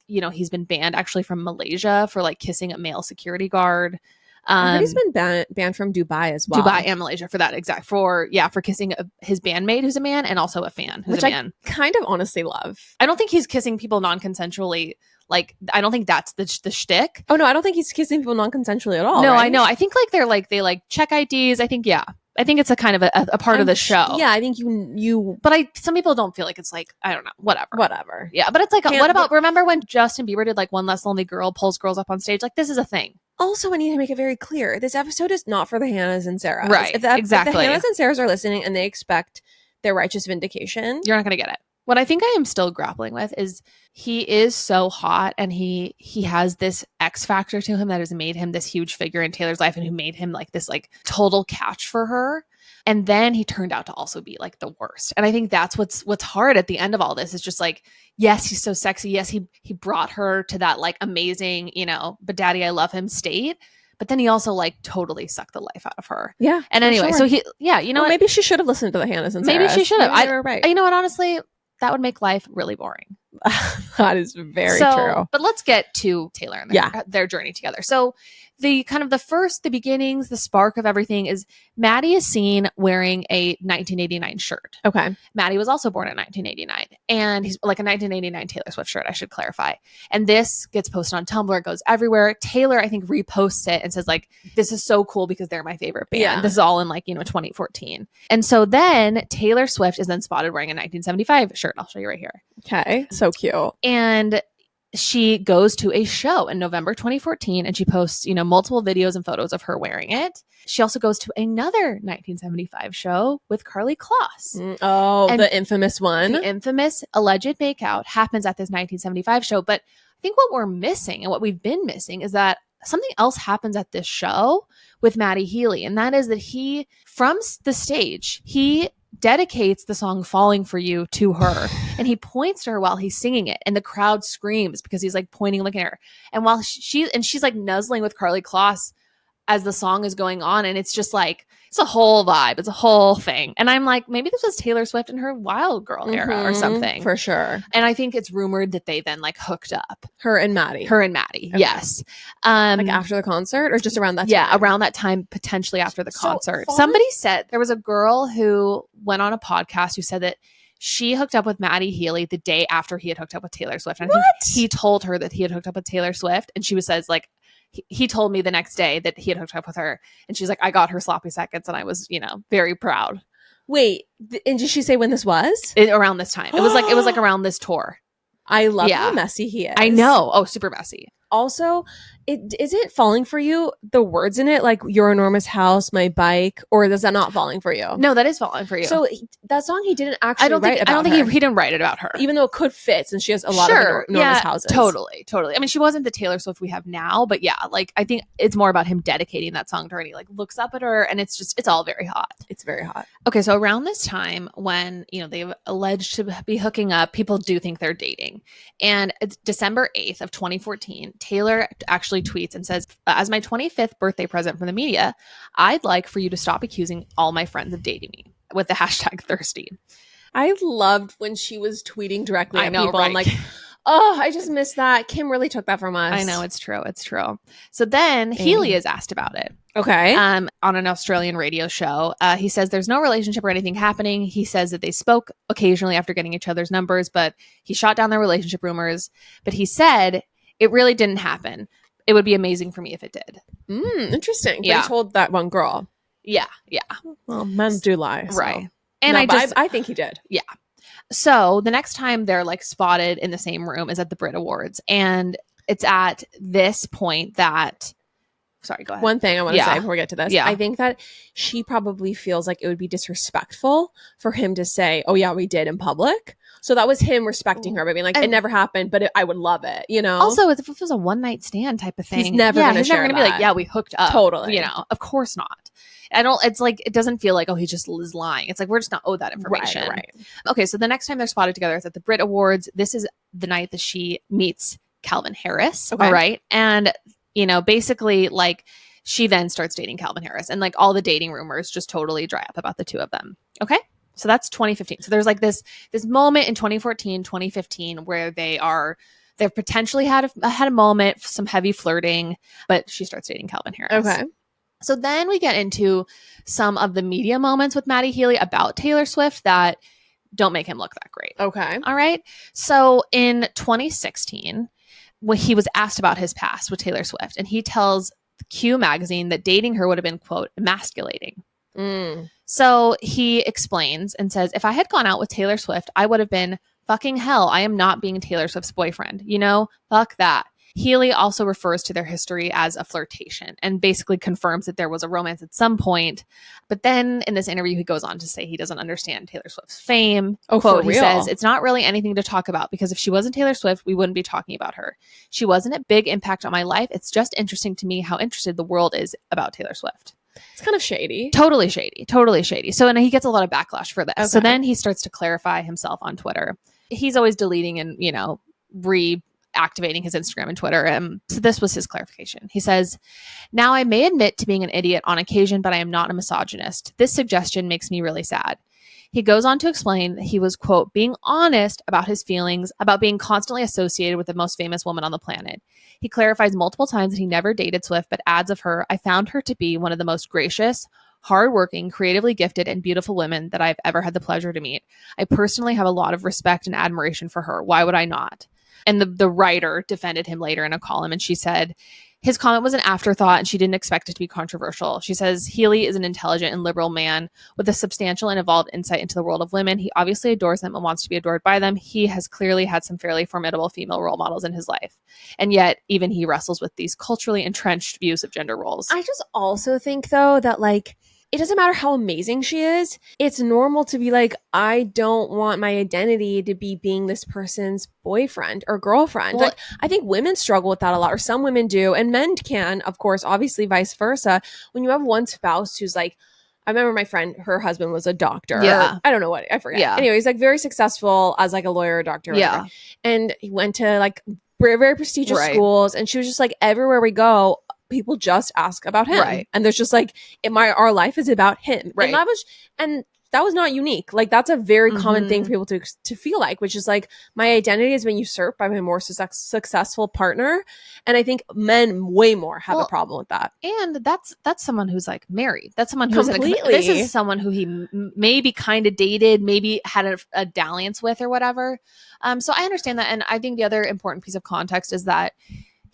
been banned actually from Malaysia for like kissing a male security guard. I heard he's been banned from Dubai as well. Dubai and Malaysia for that for kissing his bandmate who's a man, and also a fan who's a man. I kind of honestly love. I don't think he's kissing people non-consensually. Like, I don't think that's the shtick. Oh no, I don't think he's kissing people non-consensually at all. No, right? I know. I think like they check IDs. I think it's a kind of a part of the show. Yeah, I think you. But some people don't feel like it's like, I don't know, whatever. Yeah, but it's like, remember when Justin Bieber did like One Less Lonely Girl, pulls girls up on stage? Like, this is a thing. Also, I need to make it very clear, this episode is not for the Hannahs and Sarahs. Right, exactly. If the Hannahs and Sarahs are listening and they expect their righteous vindication, you're not going to get it. What I think I am still grappling with is he is so hot, and he has this X factor to him that has made him this huge figure in Taylor's life, and who made him like this like total catch for her. And then he turned out to also be like the worst. And I think that's what's hard at the end of all this, is just like, yes, he's so sexy. Yes, he brought her to that like amazing, but daddy, I love him state. But then he also like totally sucked the life out of her. Yeah. And anyway, sure. so what? Maybe she should have listened to the Hannahs and Sarahs. Maybe she should have. Maybe they were right. You know what? Honestly, that would make life really boring. That is very true. But let's get to Taylor and their journey together. So the beginnings, the spark of everything is Maddie is seen wearing a 1989 shirt. Okay. Maddie was also born in 1989, and he's like a 1989 Taylor Swift shirt, I should clarify. And this gets posted on Tumblr. It goes everywhere. Taylor, I think, reposts it and says like, this is so cool because they're my favorite band. Yeah. This is all in like, 2014. And so then Taylor Swift is then spotted wearing a 1975 shirt. I'll show you right here. Okay. So cute. And she goes to a show in November 2014, and she posts, multiple videos and photos of her wearing it. She also goes to another 1975 show with Karlie Kloss. And the infamous one. The infamous alleged makeout happens at this 1975 show. But I think what we're missing, and what we've been missing, is that something else happens at this show with Maddie Healy. And that is that he, from the stage, he dedicates the song Falling for You to her, and he points to her while he's singing it, and the crowd screams because he's like pointing, looking at her, and while she's like nuzzling with Karlie Kloss as the song is going on, and it's just like, it's a whole vibe, it's a whole thing. And I'm like, maybe this was Taylor Swift in her Wild Girl era or something, for sure. And I think it's rumored that they then like hooked up, her and Maddie. Okay. Yes. Like after the concert, or just around that time? Yeah, around that time, potentially after the concert. Somebody said there was a girl who went on a podcast who said that she hooked up with Maddie Healy the day after he had hooked up with Taylor Swift. And I think he told her that he had hooked up with Taylor Swift, and she says like, he told me the next day that he had hooked up with her, and she's like, I got her sloppy seconds, and I was, very proud. Wait, and did she say when this was? Around this time. It was like around this tour. I love how messy he is. I know. Oh, super messy. Also, is it Falling for You, the words in it, like your enormous house, my bike, or is that not Falling for You? No, that is Falling for You. So that song he didn't actually write about I don't think he didn't write it about her. Even though it could fit, since she has a lot of enormous houses. Totally. I mean, she wasn't the Taylor Swift we have now, but yeah, like I think it's more about him dedicating that song to her, and he like looks up at her, and it's all very hot. It's very hot. Okay, so around this time when, they've alleged to be hooking up, people do think they're dating. And it's December 8th of 2014, Taylor actually tweets and says, as my 25th birthday present from the media, I'd like for you to stop accusing all my friends of dating me with the hashtag thirsty. I loved when she was tweeting directly I at know, people. right? I'm like, oh, I just missed that. Kim really took that from us. I know, it's true. It's true. So then Healy is asked about it. Okay. On an Australian radio show. He says there's no relationship or anything happening. He says that they spoke occasionally after getting each other's numbers, but he shot down their relationship rumors. But he said it really didn't happen. It would be amazing for me if it did. Interesting. But Yeah. he told that one girl. Yeah. Yeah. Well, men do lie. So. Right. And No, but I think he did. So the next time they're like spotted in the same room is at the Brit Awards. And it's at this point that, sorry, go ahead. One thing I want to Yeah. say before we get to this. Yeah. I think that she probably feels like it would be disrespectful for him to say, oh, yeah, we did in public. So that was him respecting her, but being like, it And- never happened, but I would love it, you know? Also, if it was a one night stand type of thing, He's never gonna he's share never gonna be like, that. yeah, we hooked up. Totally. You know, of course not. It's like, it doesn't feel like, oh, he just is lying. It's like, we're just not owed that information. Right. Okay, so the next time they're spotted together is at the Brit Awards. This is the night that she meets Calvin Harris. Okay. All right. And, you know, basically, like, she then starts dating Calvin Harris. And, like, all the dating rumors just totally dry up about the two of them. Okay. So that's 2015. So there's like this moment in 2014, 2015 where they've potentially had a moment, some heavy flirting, but she starts dating Calvin Harris. Okay. So then we get into some of the media moments with Maddie Healy about Taylor Swift that don't make him look that great. Okay. All right. So in 2016, when he was asked about his past with Taylor Swift, and he tells Q magazine that dating her would have been, quote, emasculating. So he explains and says, if I had gone out with Taylor Swift, I would have been fucking hell. I am not being Taylor Swift's boyfriend. You know, fuck that. Healy also refers to their history as a flirtation and basically confirms that there was a romance at some point. But then in this interview, he goes on to say he doesn't understand Taylor Swift's fame. Oh, Quote, for he real? says, it's not really anything to talk about because if she wasn't Taylor Swift, we wouldn't be talking about her. She wasn't a big impact on my life. It's just interesting to me how interested the world is about Taylor Swift. It's kind of shady. Totally shady. Totally shady. So, and he gets a lot of backlash for this. Okay. So then he starts to clarify himself on Twitter. He's always deleting and, you know, reactivating his Instagram and Twitter. So this was his clarification. He says, now I may admit to being an idiot on occasion, but I am not a misogynist. This suggestion makes me really sad. He goes on to explain that he was, quote, being honest about his feelings about being constantly associated with the most famous woman on the planet. He clarifies multiple times that he never dated Swift, but adds of her, I found her to be one of the most gracious, hardworking, creatively gifted, and beautiful women that I've ever had the pleasure to meet. I personally have a lot of respect and admiration for her. Why would I not? And the writer defended him later in a column, and she said, his comment was an afterthought and she didn't expect it to be controversial. She says, Healy is an intelligent and liberal man with a substantial and evolved insight into the world of women. He obviously adores them and wants to be adored by them. He has clearly had some fairly formidable female role models in his life. And yet, even he wrestles with these culturally entrenched views of gender roles. I just also think, though, that like, it doesn't matter how amazing she is. It's normal to be like, I don't want my identity to be being this person's boyfriend or girlfriend. Well, like, I think women struggle with that a lot, or some women do, and men can, of course, obviously vice versa. When you have one spouse who's like, I remember my friend, her husband was a doctor. Yeah. I don't know what, I forget. Yeah. Anyway, he's like very successful as like a lawyer or doctor. Or Yeah. whatever. And he went to like very, very prestigious Right. schools. And she was just like, everywhere we go, people just ask about him. Right. And there's just like, our life is about him. Right. And that was not unique. Like that's a very common thing Mhm. for people to feel like, which is like my identity has been usurped by my more successful partner. And I think men way more have Well, a problem with that. And that's someone who's like married. That's someone who's Completely. this is someone who he maybe kind of dated, maybe had a dalliance with or whatever. So I understand that. And I think the other important piece of context is that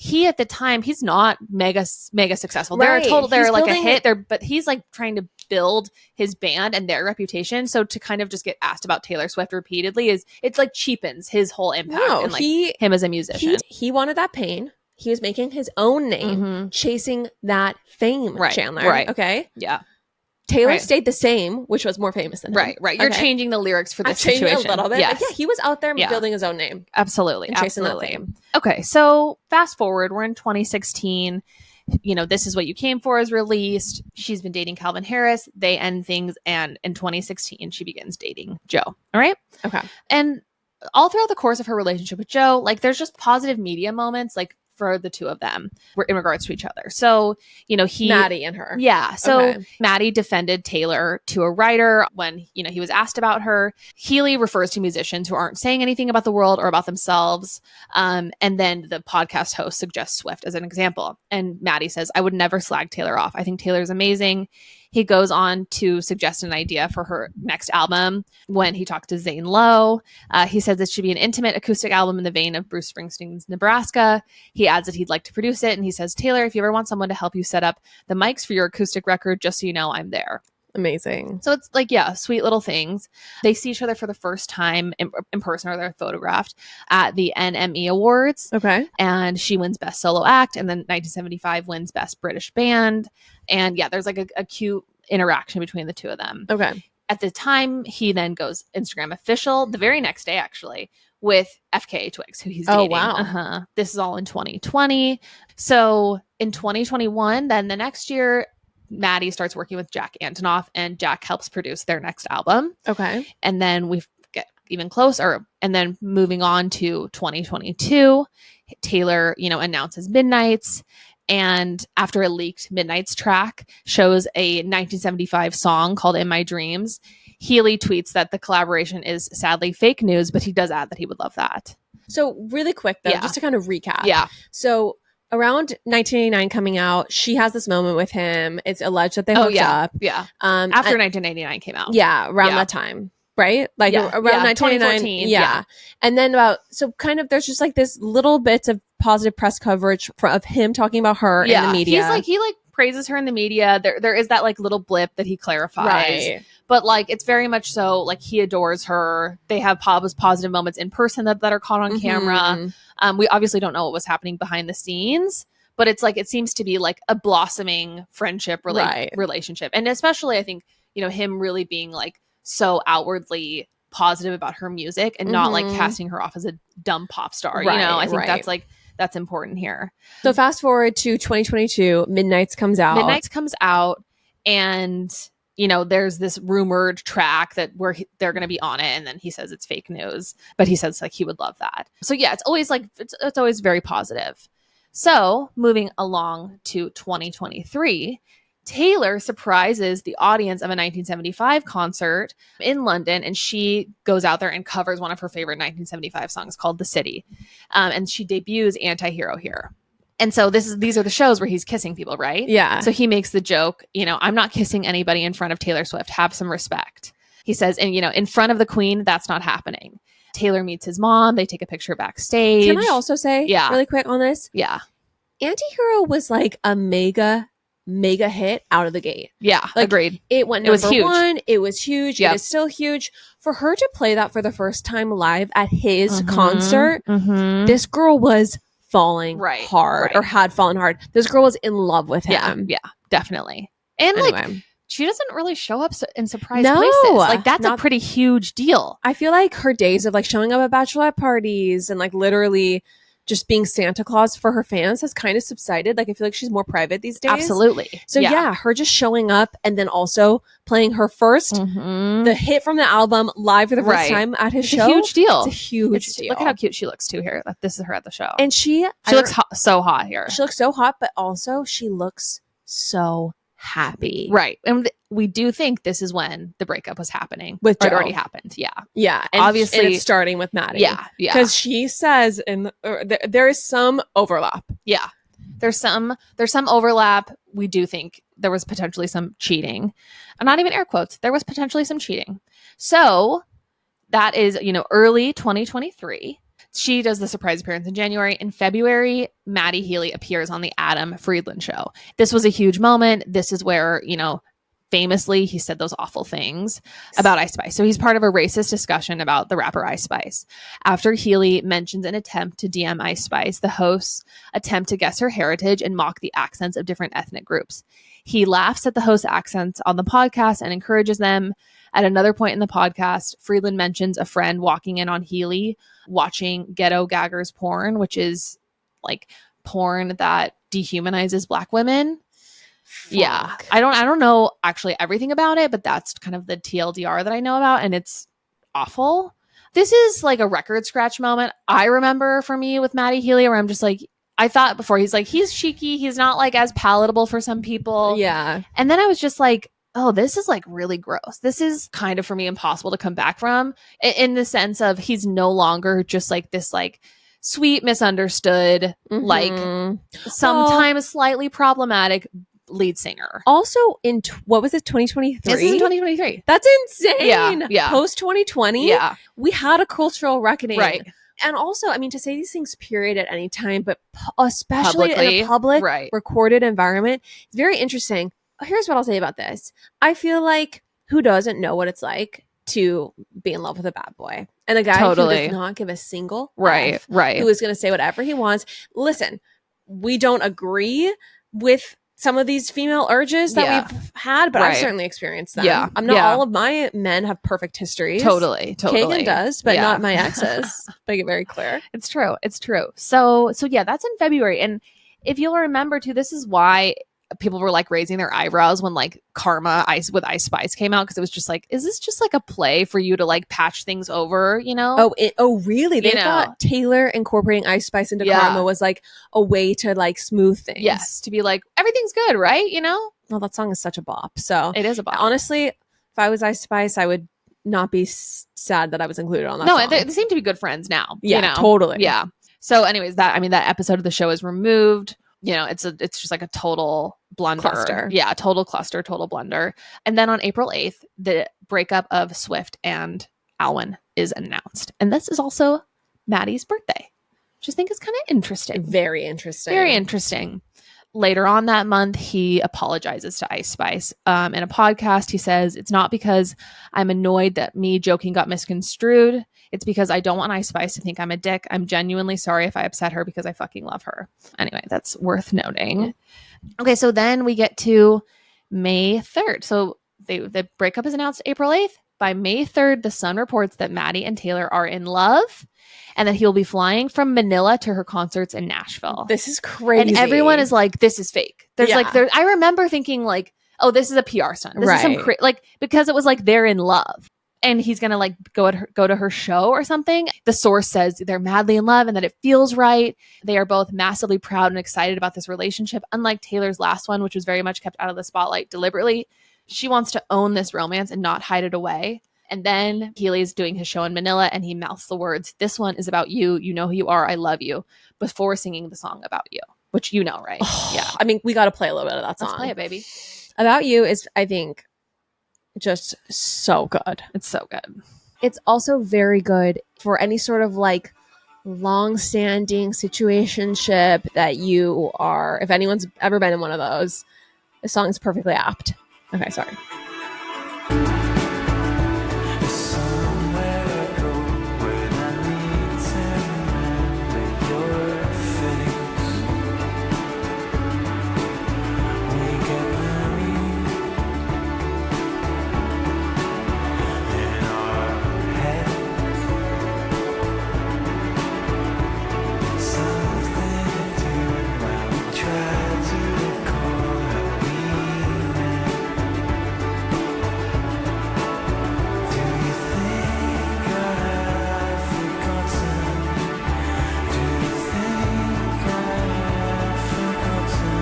he at the time, he's not mega successful. Right. They're He's like a building hit. But he's like trying to build his band and their reputation. So to kind of just get asked about Taylor Swift repeatedly it's like cheapens his whole impact No, and like him as a musician. he wanted that pain. He was making his own name, Mhm. chasing that fame, Right, Chandler. right. Okay. Yeah. Taylor Right. stayed the same, which was more famous than him. Right. You're Okay. changing the lyrics for I'm this changing situation. a little bit. Yes. But yeah, he was out there Yeah. building his own name Absolutely. and chasing that Absolutely. fame. Okay, so fast forward, we're in 2016. You know, This Is What You Came For is released. She's been dating Calvin Harris. They end things, and in 2016, she begins dating Joe. All right. Okay. And all throughout the course of her relationship with Joe, like there's just positive media moments, like for the two of them in regards to each other. So, Maddie and her. Yeah. So Okay. Maddie defended Taylor to a writer when, he was asked about her. Healy refers to musicians who aren't saying anything about the world or about themselves. And then the podcast host suggests Swift as an example. And Maddie says, I would never slag Taylor off. I think Taylor's amazing. He goes on to suggest an idea for her next album when he talked to Zane Lowe. He says it should be an intimate acoustic album in the vein of Bruce Springsteen's Nebraska. He adds that he'd like to produce it. And he says, Taylor, if you ever want someone to help you set up the mics for your acoustic record, just so you know, I'm there. Amazing. So it's like, yeah, sweet little things. They see each other for the first time in person, or they're photographed at the NME Awards. Okay. And she wins Best Solo Act. And then 1975 wins Best British Band. And yeah, there's like a cute interaction between the two of them. Okay. At the time, he then goes Instagram official the very next day, actually, with FKA Twigs, who he's dating. Oh, wow. This is all in 2020. So in 2021, then the next year, Maddie starts working with Jack Antonoff, and Jack helps produce their next album. Okay. And then we get even closer. And then moving on to 2022, Taylor, announces Midnights. And after a leaked Midnights track shows a 1975 song called In My Dreams, Healy tweets that the collaboration is sadly fake news, but he does add that he would love that. So really quick, though, Yeah. just to kind of recap. Yeah. So around 1989 coming out, she has this moment with him. It's alleged that they hooked up. Yeah. After After 1989 came out. Yeah, around Yeah. that time. Right? Like Yeah. around Yeah, 1989. 2014, Yeah. yeah. And then so kind of there's just like this little bits of positive press coverage of him talking about her in the media. He praises her in the media. There is that like little blip that he clarifies. Right. But like it's very much so like he adores her. They have positive moments in person that are caught on camera. Mhm. We obviously don't know what was happening behind the scenes, but it's like it seems to be like a blossoming friendship Right. relationship. And especially I think, him really being like so outwardly positive about her music and not like Mhm. casting her off as a dumb pop star. Right, I think right. that's important here. So fast forward to 2022, Midnights comes out. Midnights comes out, and there's this rumored track that where they're going to be on it, and then he says it's fake news, but he says like he would love that. So yeah, it's always like it's always very positive. So moving along to 2023, Taylor surprises the audience of a 1975 concert in London, and she goes out there and covers one of her favorite 1975 songs called The City. And she debuts Anti-Hero here. And so these are the shows where he's kissing people, right? Yeah. So he makes the joke, I'm not kissing anybody in front of Taylor Swift. Have some respect. He says, and in front of the Queen, that's not happening. Taylor meets his mom. They take a picture backstage. Can I also say really quick on this? Yeah. Anti-Hero was like a mega hit out of the gate. Yeah. Like, agreed. It went It was number huge. one. It was huge. Yep. It is still huge. For her to play that for the first time live at his Mhm. concert, Mhm. this girl was falling hard, right. or had fallen hard. This girl was in love with Yeah. him. Yeah. Definitely. And Anyway, she doesn't really show up in surprise No, places. Like that's a not- pretty huge deal. I feel like her days of like showing up at bachelorette parties and like literally just being Santa Claus for her fans has kind of subsided. Like I feel like she's more private these days. Absolutely. So yeah, her just showing up and then also playing her first Mhm. the hit from the album live for the first Right. time at his It's show. a huge deal. It's a huge deal. Look at how cute she looks too here. This is her at the show. And she looks so hot here. She looks so hot, but also she looks so happy. Right. And we do think this is when the breakup was happening. With Or it Joe. already happened. Yeah. Yeah. And Obviously- and it's starting with Maddie. Yeah. Yeah. Because she says there is some overlap. Yeah. There's some overlap. We do think there was potentially some cheating. And not even air quotes. There was potentially some cheating. So that is, early 2023. She does the surprise appearance in January. In February, Maddie Healy appears on the Adam Friedland show. This was a huge moment. This is where, famously he said those awful things about Ice Spice. So he's part of a racist discussion about the rapper Ice Spice. After Healy mentions an attempt to DM Ice Spice, the hosts attempt to guess her heritage and mock the accents of different ethnic groups. He laughs at the host's accents on the podcast and encourages them. At another point in the podcast, Friedland mentions a friend walking in on Healy watching Ghetto Gaggers porn, which is like porn that dehumanizes Black women. Yeah. Fuck. I don't know actually everything about it, but that's kind of the TLDR that I know about, and it's awful. This is like a record scratch moment I remember for me with Maddie Healy, where I'm just like, I thought before, he's like, he's cheeky. He's not like as palatable for some people. Yeah. And then I was just like, oh, this is like really gross. This is kind of for me impossible to come back from, in the sense of he's no longer just like this like sweet, misunderstood, like Mhm. sometimes slightly problematic lead singer. Also in what was it, 2023? This is in 2023. That's insane. Yeah. Post 2020, Yeah. we had a cultural reckoning. Right. And also, I mean, to say these things period at any time, but especially in Publicly, a public right. recorded environment, it's very interesting. Here's what I'll say about this. I feel like who doesn't know what it's like to be in love with a bad boy? And a guy who Totally. does not give a single Right. F, Right. who is going to say whatever he wants. Listen, we don't agree with some of these female urges that Yeah. we've had, but I've Right. certainly experienced them. Yeah. I'm not Yeah. all of my men have perfect histories. Totally. Kagan does, but Yeah. not my exes. Make it very clear. It's true. It's true. So yeah, that's in February. And if you'll remember too, this is why people were like raising their eyebrows when like Karma with Ice Spice came out, because it was just like, is this just like a play for you to like patch things over, you know? Oh, really? They You know. thought Taylor incorporating Ice Spice into Yeah. Karma was like a way to like smooth things. Yes, to be like, everything's good, right? You know? Well, that song is such a bop. So It is a bop. honestly, if I was Ice Spice, I would not be sad that I was included on that No, song. they seem to be good friends now. Yeah, you know? totally. Yeah. So anyways, that episode of the show is removed. You know, it's just like a total blunder. Cluster. Yeah, total cluster, total blunder. And then on April 8th, the breakup of Swift and Alwyn is announced. And this is also Maddie's birthday, which I think is kind of interesting. Very interesting. Very interesting. Later on that month, he apologizes to Ice Spice. In a podcast, he says, "It's not because I'm annoyed that me joking got misconstrued. It's because I don't want Ice Spice to think I'm a dick. I'm genuinely sorry if I upset her because I fucking love her." Anyway, that's worth noting. Okay, so then we get to May 3rd. So the breakup is announced April 8th. By May 3rd, The Sun reports that Maddie and Taylor are in love and that he'll be flying from Manila to her concerts in Nashville. This is crazy. And everyone is like, this is fake. There's Yeah. like, I remember thinking like, oh, this is a PR stunt. This is some Right. like, because it was like they're in love and he's going to like go to her show or something. The source says they're madly in love and that it feels right. They are both massively proud and excited about this relationship. Unlike Taylor's last one, which was very much kept out of the spotlight deliberately, she wants to own this romance and not hide it away. And then Healy's doing his show in Manila and he mouths the words, "This one is about you. You know who you are. I love you," before singing the song About You, which you know, right? Yeah. I mean, we got to play a little bit of that song. Let's play it, baby. About You is, I think, just so good. It's so good. It's also very good for any sort of like long-standing situationship that you are. If anyone's ever been in one of those, this song is perfectly apt. Okay, sorry. Somewhere I go when I need to remember your face. We get married in our heads. Something to do while we try to recall how we met. Do you think I've forgotten? Do you think I've forgotten?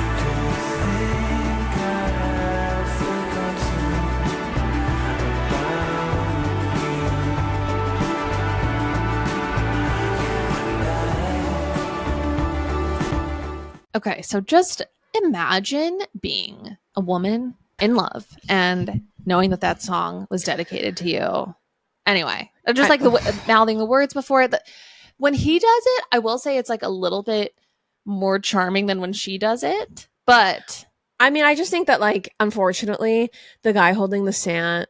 Do you think I've forgotten Okay, so just imagine being a woman in love and knowing that that song was dedicated to you. Anyway, just like mouthing the words before it. When he does it, I will say it's like a little bit more charming than when she does it. But I mean, I just think that, like, unfortunately, the guy holding the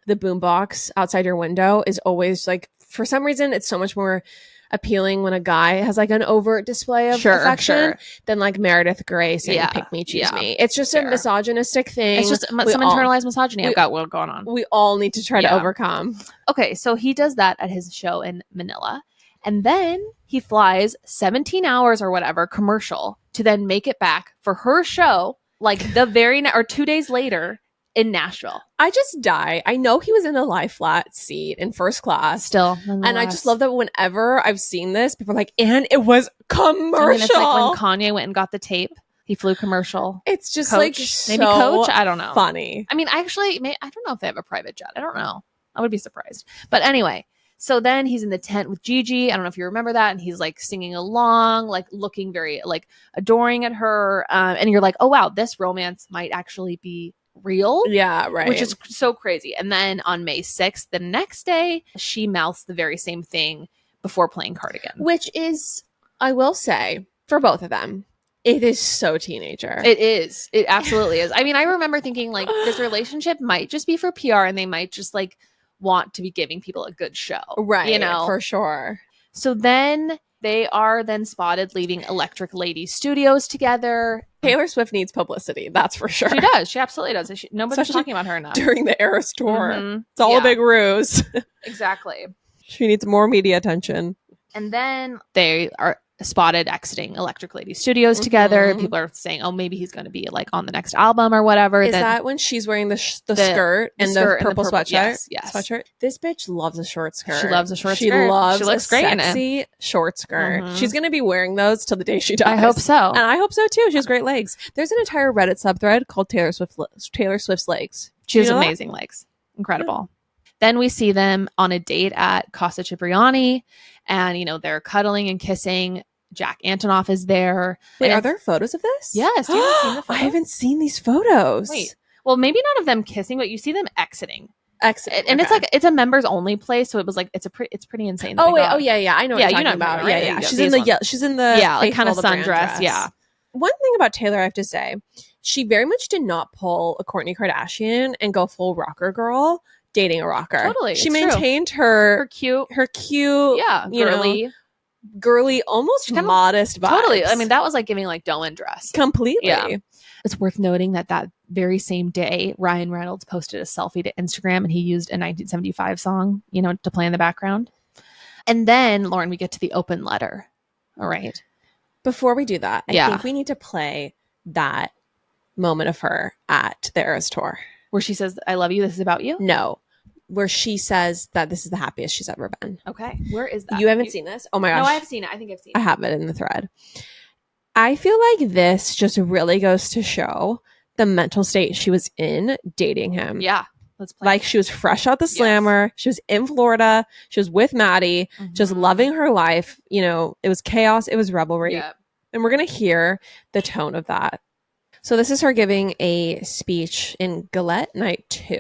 boombox outside your window is always like, for some reason, it's so much more appealing when a guy has like an overt display of affection than like Meredith Grey saying "pick me, choose me." It's just a misogynistic thing. it's just some internalized misogyny I've got going on. We all need to try to overcome. Okay, so he does that at his show in Manila. And then he flies 17 hours or whatever commercial to then make it back for her show like the very or 2 days later in Nashville. I just die. I know he was in a lie flat seat in first class. Still, And I just love that whenever I've seen this, people are like, and it was commercial. I mean, it's like when Kanye went and got the tape. He flew commercial. It's just Coach, like maybe so Coach. I don't know. funny. I mean, actually, I don't know if they have a private jet. I don't know. I would be surprised. But anyway, so then he's in the tent with Gigi. I don't know if you remember that. And he's like singing along, like looking very like adoring at her. And you're like, oh, wow, this romance might actually be real. Yeah, right. Which is so crazy. And then on May 6th, the next day, she mouths the very same thing before playing Cardigan. Which is, I will say, for both of them, it is so teenager. It is. It absolutely is. I mean, I remember thinking like this relationship might just be for PR and they might just like want to be giving people a good show. Right. You know, for sure. So then they are then spotted leaving Electric Lady Studios together. Taylor Swift needs publicity. That's for sure. She does. She absolutely does. Nobody's Especially talking about her enough. During the Eras tour. Mhm. It's all Yeah. a big ruse. Exactly. She needs more media attention. And then they are spotted exiting Electric Lady Studios together. Mhm. People are saying, oh, maybe he's going to be like on the next album or whatever. Is Then that when she's wearing the skirt and skirt the purple sweatshirt? Yes. Sweatshirt. This bitch loves a short skirt. She loves a short She skirt. loves She looks a great in it. sexy short skirt. Mhm. She's going to be wearing those till the day she dies. I hope so. And I hope so too. She has great legs. There's an entire Reddit subthread called Taylor Swift's legs. She Do you has know that? amazing legs. Incredible. Then we see them on a date at Casa Cipriani, and you know they're cuddling and kissing. Jack Antonoff is there. Wait, And are there photos of this? Yes, you haven't seen the I photos? haven't seen these photos. Wait, well, maybe not of them kissing, but you see them exiting, Excellent. and it's like it's a members only place, so it was like it's pretty insane. that Oh they wait, got- oh yeah, I know what Yeah, you're you know talking what I'm about. talking Yeah, about, yeah. right? She's These in the ones. she's in the Yeah, like kind of Faithful, the brand sundress. Yeah, One thing about Taylor I have to say, she very much did not pull a Kourtney Kardashian and go full rocker girl dating a rocker. Totally, She it's true. maintained her cute. her cute, Yeah, you know, girly. girly, almost Kind of- modest vibes. Totally. I mean, that was like giving like Doan dress. completely. Yeah. It's worth noting that very same day, Ryan Reynolds posted a selfie to Instagram and he used a 1975 song, you know, to play in the background. And then, Lauren, we get to the open letter. All right. Before we do that, I Yeah. think we need to play that moment of her at the Eras tour. Where she says, I love you. This is about you. No, where she says that this is the happiest she's ever been. Okay. Where is that? You haven't seen this? Oh my gosh. No, I've seen it. I think I've seen I it. have it in the thread. I feel like this just really goes to show the mental state she was in dating him. Yeah. Let's play. Like she was fresh out the slammer. She was in Florida. She was with Maddie, just Mhm. loving her life. You know, it was chaos. It was revelry. Yeah. And we're going to hear the tone of that. So this is her giving a speech in Gillette Night 2.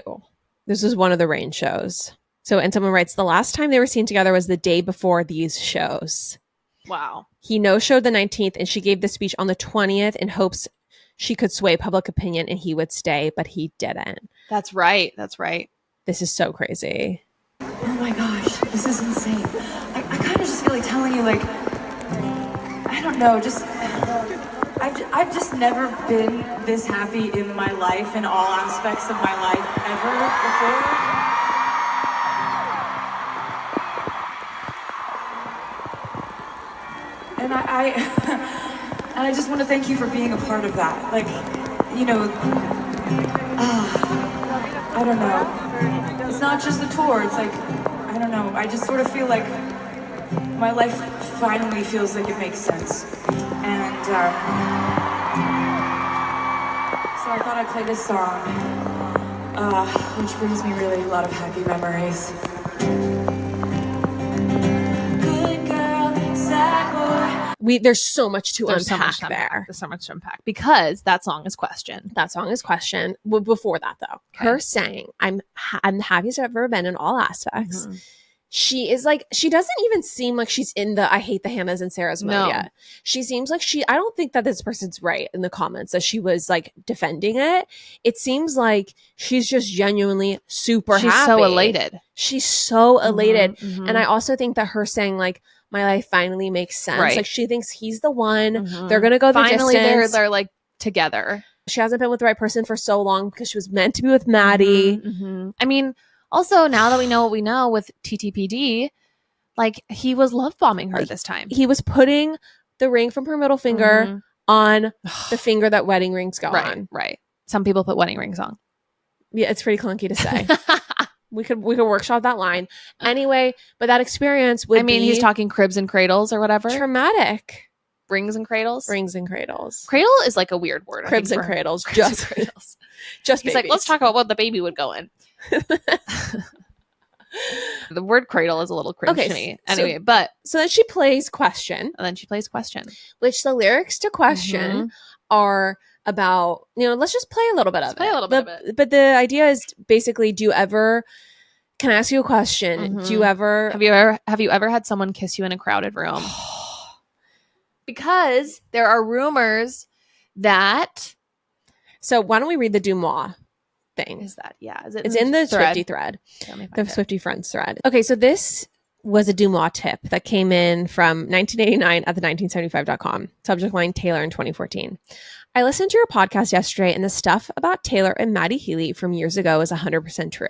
This is one of the rain shows. So, and someone writes, the last time they were seen together was the day before these shows. Wow. He no-showed the 19th, and she gave the speech on the 20th in hopes she could sway public opinion and he would stay, but he didn't. That's right. That's right. This is so crazy. Oh my gosh, this is insane. I kind of just feel like telling you, like, I don't know, just, I've just never been this happy in my life, in all aspects of my life, ever before. And I just want to thank you for being a part of that. Like, you know, I don't know. It's not just the tour. It's like, I don't know. I just sort of feel like my life finally feels like it makes sense. And so I thought I'd play this song, which brings me really a lot of happy memories. Good girl, sad boy. There's so much to There's so unpack much to unpack. there. There's so much to unpack because that song is Question. That song is Question. Well, before that, though, her saying, I'm the happiest I've ever been in all aspects. Mhm. She is like, she doesn't even seem like she's in the I hate the Hannahs and Sarah's mode No. yet. She seems like I don't think that this person's right in the comments that she was like defending it. It seems like she's just genuinely super She's happy. so elated. She's so elated. Mhm, And I also think that her saying like, my life finally makes sense. Right. Like she thinks he's the one. mhm. They're going to go the Finally, distance. they're like together. She hasn't been with the right person for so long because she was meant to be with Maddie. Mhm. I mean, also now that we know what we know with TTPD, like he was love bombing her Like, this time. He was putting the ring from her middle finger Mhm. on the finger that wedding rings go Right, on. right. Some people put wedding rings on. Yeah, it's pretty clunky to say. We could workshop that line. Anyway, but that experience would I mean, be he's talking cribs and cradles or whatever. traumatic. Rings and cradles. Rings and cradles. Cradle is like a weird word. I Cribs think, and for- cradles. cribs and Just cradles. just He's like, babies. let's talk about what the baby would go in. The word cradle is a little cringe Okay, to me. so- Anyway, but So then she plays Question, and then she plays question. which the lyrics to Question are about, let's just play a little bit of play it. a little bit of it. But the idea is basically, can I ask you a question? Do you ever Have you ever had someone kiss you in a crowded room? Because there are rumors that So why don't we read the Dumois thing? is that is it? It's in the thread? Swifty thread. Let me The find it. Swifty Friends thread. Okay, so this was a Dumois tip that came in from 1989 at the 1975.com. Subject line, Taylor in 2014. I listened to your podcast yesterday, and the stuff about Taylor and Maddie Healy from years ago is 100% true.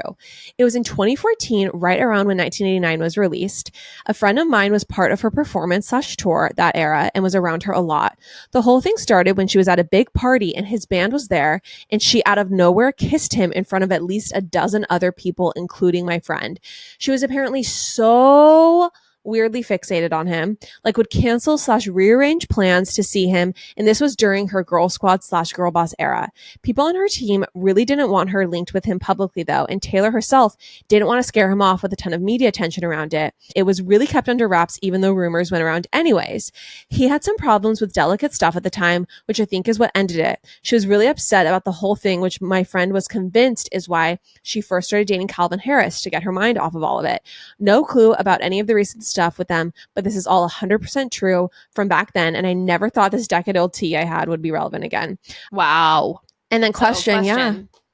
It was in 2014, right around when 1989 was released. A friend of mine was part of her performance/tour that era and was around her a lot. The whole thing started when she was at a big party and his band was there, and she out of nowhere kissed him in front of at least a dozen other people, including my friend. She was apparently so weirdly fixated on him, like would cancel/rearrange plans to see him, and this was during her girl squad/girl boss era. People on her team really didn't want her linked with him publicly though, and Taylor herself didn't want to scare him off with a ton of media attention around it. It was really kept under wraps even though rumors went around anyways. He had some problems with delicate stuff at the time, which I think is what ended it. She was really upset about the whole thing, which my friend was convinced is why she first started dating Calvin Harris to get her mind off of all of it. No clue about any of the recent stuff with them, but this is all 100% true from back then, and I never thought this decade-old tea I had would be relevant again. Wow. And then question.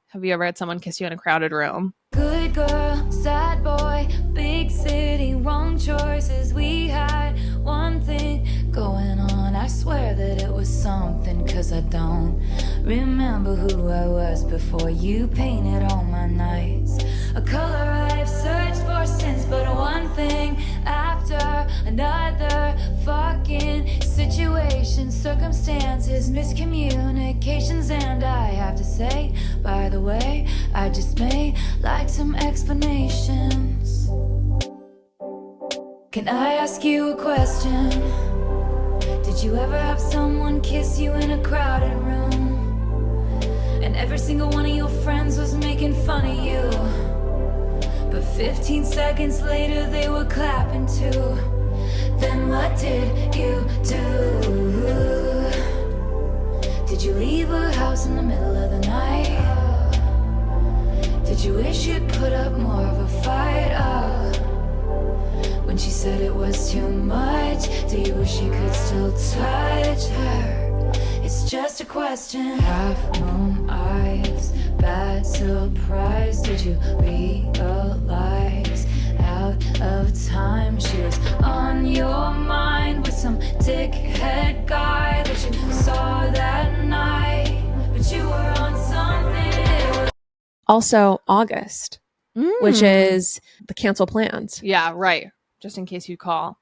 Have you ever had someone kiss you in a crowded room? Good girl, sad boy, big city, wrong choices. We had one thing going on. I swear that it was something, cause I don't remember who I was before you painted all my nights. A color I've searched for since, but one thing after another. Fucking situations, circumstances, miscommunications, and I have to say, by the way, I just may like some explanations. Can I ask you a question? Did you ever have someone kiss you in a crowded room? And every single one of your friends was making fun of you, but 15 seconds later they were clapping too. Then what did you do? Did you leave her house in the middle of the night? Did you wish you'd put up more of a fight? When she said it was too much, do you wish you could still touch her? It's just a question. Half moon eyes, bad surprise. Did you realize out of time she was on your mind with some dickhead guy that you saw that night, but you were on something? Also, August, which is the cancel plans. Yeah, right. Just in case you call.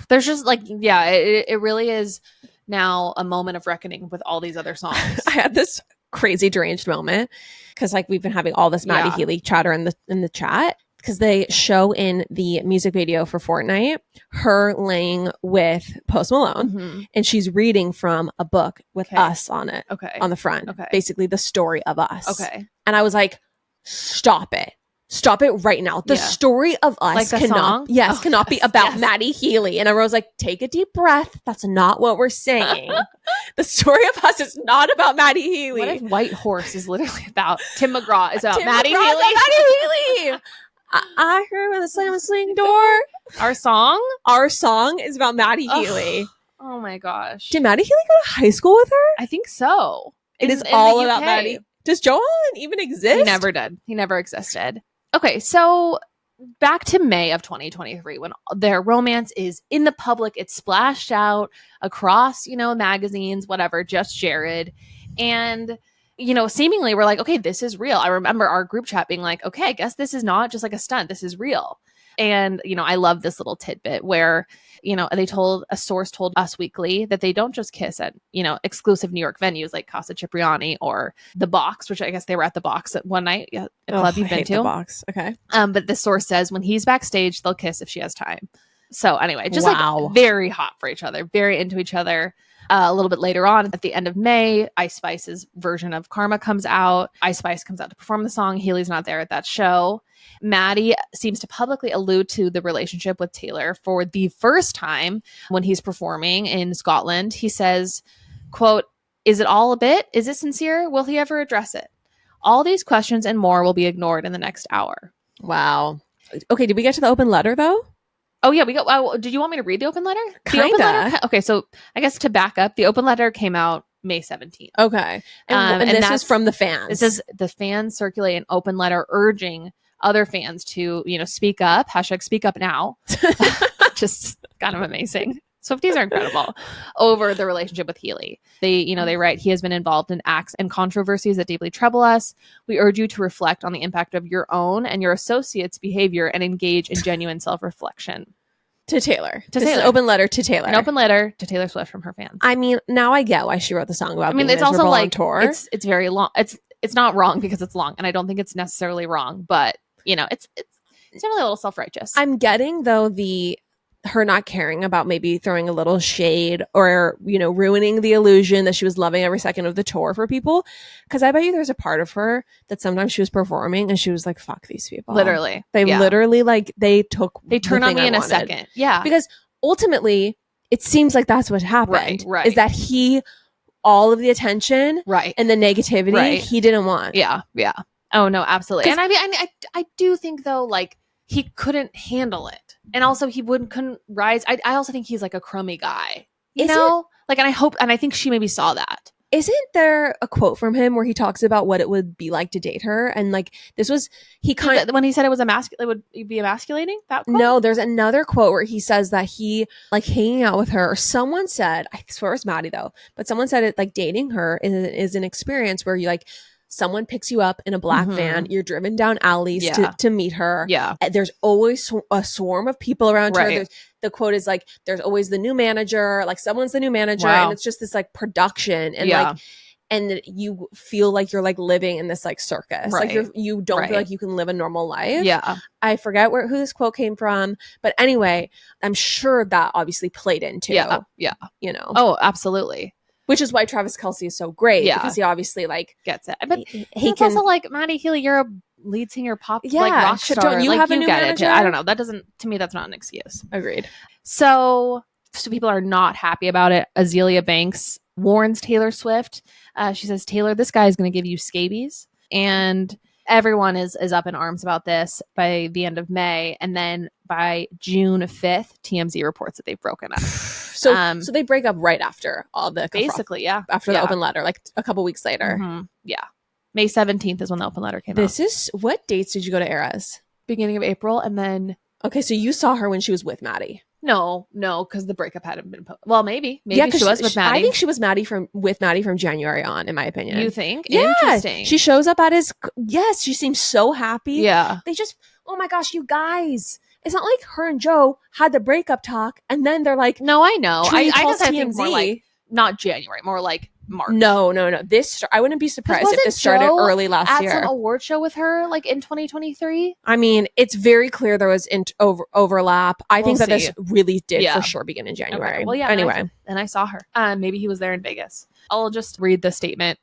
There's just like, yeah, it really is now a moment of reckoning with all these other songs. I had this crazy deranged moment because like we've been having all this Maddie Yeah. Healy chatter in the chat, because they show in the music video for Fortnite her laying with Post Malone, Mhm. and she's reading from a book with Okay. us on it, Okay. on the front. Okay. Basically the story of us. Okay. And I was like, stop it. Stop it right now. The Yeah. story of us Like the cannot, song? yes, Oh, cannot be yes, about yes. Maddie Healy. And everyone was like, take a deep breath. That's not what we're saying. The story of us is not about Maddie Healy. What if White Horse is literally about Tim McGraw? Is about Tim Maddie McGraw's Healy? about Maddie Healy. I heard when the slam a swing door. Our song? Our song is about Maddie Ugh. Healy. Oh my gosh. Did Maddie Healy go to high school with her? I think so. It is In all the about UK. Maddie. Does Joe Allen even exist? He never did. He never existed. Okay, so back to May of 2023 when their romance is in the public. It's splashed out across, magazines, whatever, just Jared. And, seemingly we're like, okay, this is real. I remember our group chat being like, okay, I guess this is not just like a stunt. This is real. And, I love this little tidbit where, a source told Us Weekly that they don't just kiss at, exclusive New York venues like Casa Cipriani or The Box, which I guess they were at The Box at one night, a club you've I been hate to. The Box. Okay. But the source says when he's backstage, they'll kiss if she has time. So anyway, just Wow. like very hot for each other, very into each other. A little bit later on, at the end of May, Ice Spice's version of Karma comes out. Ice Spice comes out to perform the song. Haley's not there at that show. Maddie seems to publicly allude to the relationship with Taylor for the first time when he's performing in Scotland. He says, quote, "Is it all a bit? Is it sincere? Will he ever address it? All these questions and more will be ignored in the next hour." Wow. Okay, did we get to the open letter though? Oh yeah, we got. Did you want me to read the open letter? The open Kinda. letter. Okay, so I guess to back up, the open letter came out May 17th. Okay. And this that's is from the fans. This is the fans circulate an open letter urging other fans to, speak up. # speak up now. Just kind of amazing. Swifties are incredible over the relationship with Healy. They write, "He has been involved in acts and controversies that deeply trouble us. We urge you to reflect on the impact of your own and your associates' behavior and engage in genuine self-reflection." to Taylor. To This is Taylor. an open letter to Taylor. An open letter to Taylor Swift from her fans. I mean, now I get why she wrote the song about being it's also miserable on like tour. it's very long. It's not wrong because it's long, and I don't think it's necessarily wrong, but it's definitely a little self-righteous. I'm getting though her not caring about maybe throwing a little shade or ruining the illusion that she was loving every second of the tour for people, because I bet you there's a part of her that sometimes she was performing and she was like, fuck these people. Literally. They Yeah. literally they turn the on thing me I in a wanted. second. Yeah. Because ultimately it seems like that's what happened. Right. Is that all of the attention Right. and the negativity Right. he didn't want. Yeah. Yeah. Oh no, absolutely. 'Cause- And I do think though, like, he couldn't handle it. And also he couldn't rise. I also think he's like a crummy guy. You Isn't- know? Like, and I think she maybe saw that. Isn't there a quote from him where he talks about what it would be like to date her? And like this was When he said it would be emasculating? That quote? No, there's another quote where he says that he like hanging out with her, or someone said, I swear it was Maddie though, but someone said it like dating her is an experience where you like someone picks you up in a black Mhm. van, you're driven down alleys Yeah. to meet her. Yeah. And there's always a swarm of people around her. Right. The quote is like, there's always the new manager, like someone's the new manager, Wow. and it's just this like production and Yeah. like, and you feel like you're like living in this like circus. Right. Like you don't Right. feel like you can live a normal life. Yeah. I forget who this quote came from, but anyway, I'm sure that obviously played into, Yeah. Yeah. Oh, absolutely. which is why Travis Kelce is so great, Yeah. because he obviously like Gets it. But he it's can. also like, Maddie Healy, you're a lead singer, pop, Yeah, like rock so star. don't you like, have a new get manager? it. I don't know. That doesn't, to me, that's not an excuse. Agreed. So people are not happy about it. Azealia Banks warns Taylor Swift. She says, "Taylor, this guy is going to give you scabies." And everyone is up in arms about this by the end of May. And then by June 5th, TMZ reports that they've broken up. So they break up right after all the Basically, yeah. after the Yeah. open letter, like a couple weeks later. Mhm. Yeah. May 17th is when the open letter came This out. is what dates did you go to Eras? Beginning of April. And then, Okay, so you saw her when she was with Maddie. no, because the breakup hadn't been well, maybe 'cause she was with Maddie. I think she was with Maddie from January on, in my opinion. You think? Yeah, Interesting. she shows up at his. Yes, she seems so happy. yeah. They just, oh my gosh, you guys. It's not like her and Joe had the breakup talk and then they're like, No, I know. Tree I calls guess I think more TMZ. like not January, more like March. no. I wouldn't be surprised if wasn't this started Joe early last at year. some award show with her like in 2023. I mean, it's very clear there was overlap. I We'll think that this see. really did Yeah. for sure begin in January. Okay. Well, yeah. Anyway, and I saw her. Maybe he was there in Vegas. I'll just read the statement.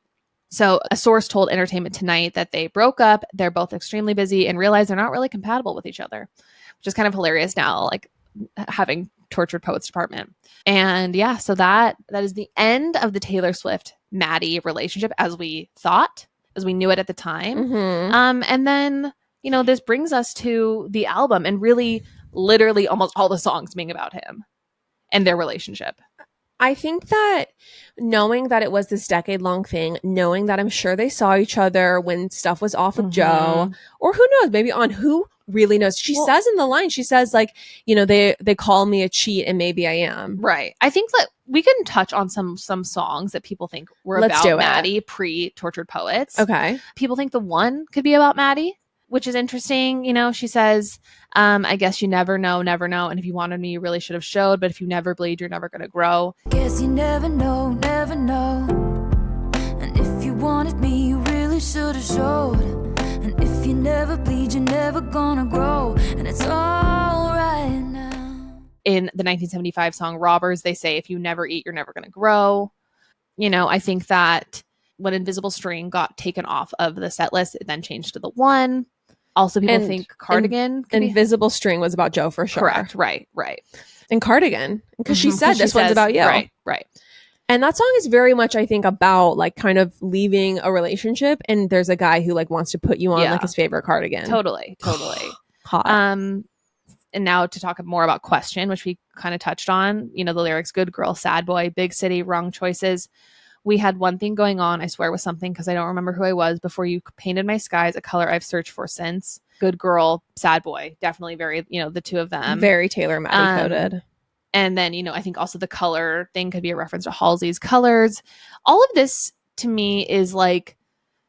So, a source told Entertainment Tonight that they broke up. They're both extremely busy and realize they're not really compatible with each other, which is kind of hilarious now, like having Tortured Poets Department. And yeah, so that is the end of the Taylor Swift Maddie relationship as we knew it at the time. Mhm. And then, this brings us to the album and really literally almost all the songs being about him and their relationship. I think that knowing that it was this decade-long thing, knowing that I'm sure they saw each other when stuff was off with Joe, or who knows, maybe on who really knows. She Well- says in the line, she says like, they call me a cheat and maybe I am. Right. I think that we can touch on some songs that people think were Let's do about it. Maddie pre-Tortured Poets. Okay. People think the one could be about Maddie. which is interesting. You know, she says, I guess you never know. And if you wanted me, you really should have showed. But if you never bleed, you're never going to grow. Guess you never know. And if you wanted me, you really should have showed. And if you never bleed, you're never gonna grow. And it's all right now. In the 1975 song Robbers, they say, if you never eat, you're never going to grow. You know, I think that when Invisible String got taken off of the set list, it then changed to the one. Also, people And- think Cardigan could be- Invisible String was about Joe for sure. correct. Right. And Cardigan, because she Mhm, said 'cause she this one's says- about you. Right. And that song is very much, I think, about like kind of leaving a relationship, and there's a guy who like wants to put you on Yeah. like his favorite cardigan. Totally. Hot. And now to talk more about Question, which we kind of touched on, you know, the lyrics, good girl, sad boy, big city, wrong choices. We had one thing going on, I swear, with something, because I don't remember who I was before you painted my skies, a color I've searched for since. Good girl, sad boy, definitely very, you know, the two of them. Very Taylor Maddie coded. And then, you know, I think also the color thing could be a reference to Halsey's colors. All of this to me is like,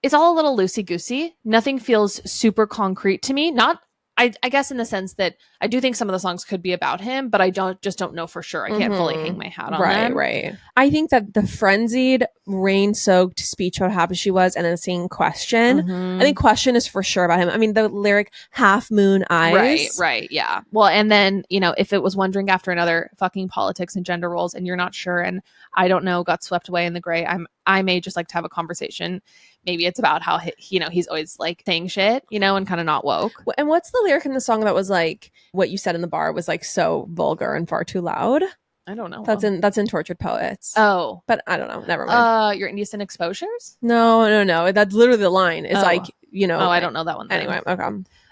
it's all a little loosey-goosey. Nothing feels super concrete to me. Not, I guess in the sense that I do think some of the songs could be about him, but I don't know for sure. I can't fully hang my hat on them. Right. I think that the frenzied, rain-soaked speech about how happy she was, and then singing Question. Mhm. I think Question is for sure about him. I mean, the lyric "half moon eyes." Right, yeah. Well, and then, you know, if it was one drink after another, fucking politics and gender roles, and you're not sure, and I don't know, got swept away in the gray, I may just like to have a conversation. Maybe it's about how you know, he's always like saying shit, you know, and kind of not woke. And what's the lyric in the song that was like what you said in the bar was like so vulgar and far too loud? I don't know. That's in Tortured Poets. Oh, But I don't know. Never mind. your indecent exposures. No. That's literally the line. It's Oh. like, you know. Oh, I don't know that one. then. Anyway, okay.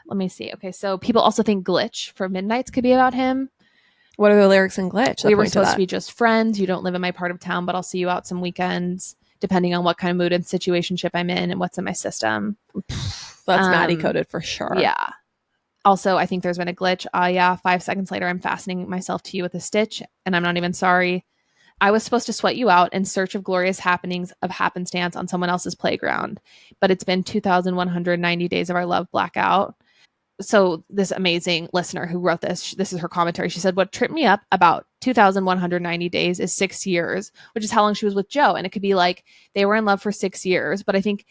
Let me see. Okay, so people also think Glitch for Midnights could be about him. What are the lyrics in Glitch? We were supposed to be just friends. You don't live in my part of town, but I'll see you out some weekends, depending on what kind of mood and situationship I'm in and what's in my system. That's Maddie um, coded for sure. Yeah. Also, I think there's been a glitch. Yeah, 5 seconds later, I'm fastening myself to you with a stitch, and I'm not even sorry. I was supposed to sweat you out in search of glorious happenings of happenstance on someone else's playground, but it's been 2,190 days of our love blackout. So this amazing listener who wrote this is her commentary. She said, what tripped me up about 2,190 days is 6 years, which is how long she was with Joe. And it could be like they were in love for 6 years, but I think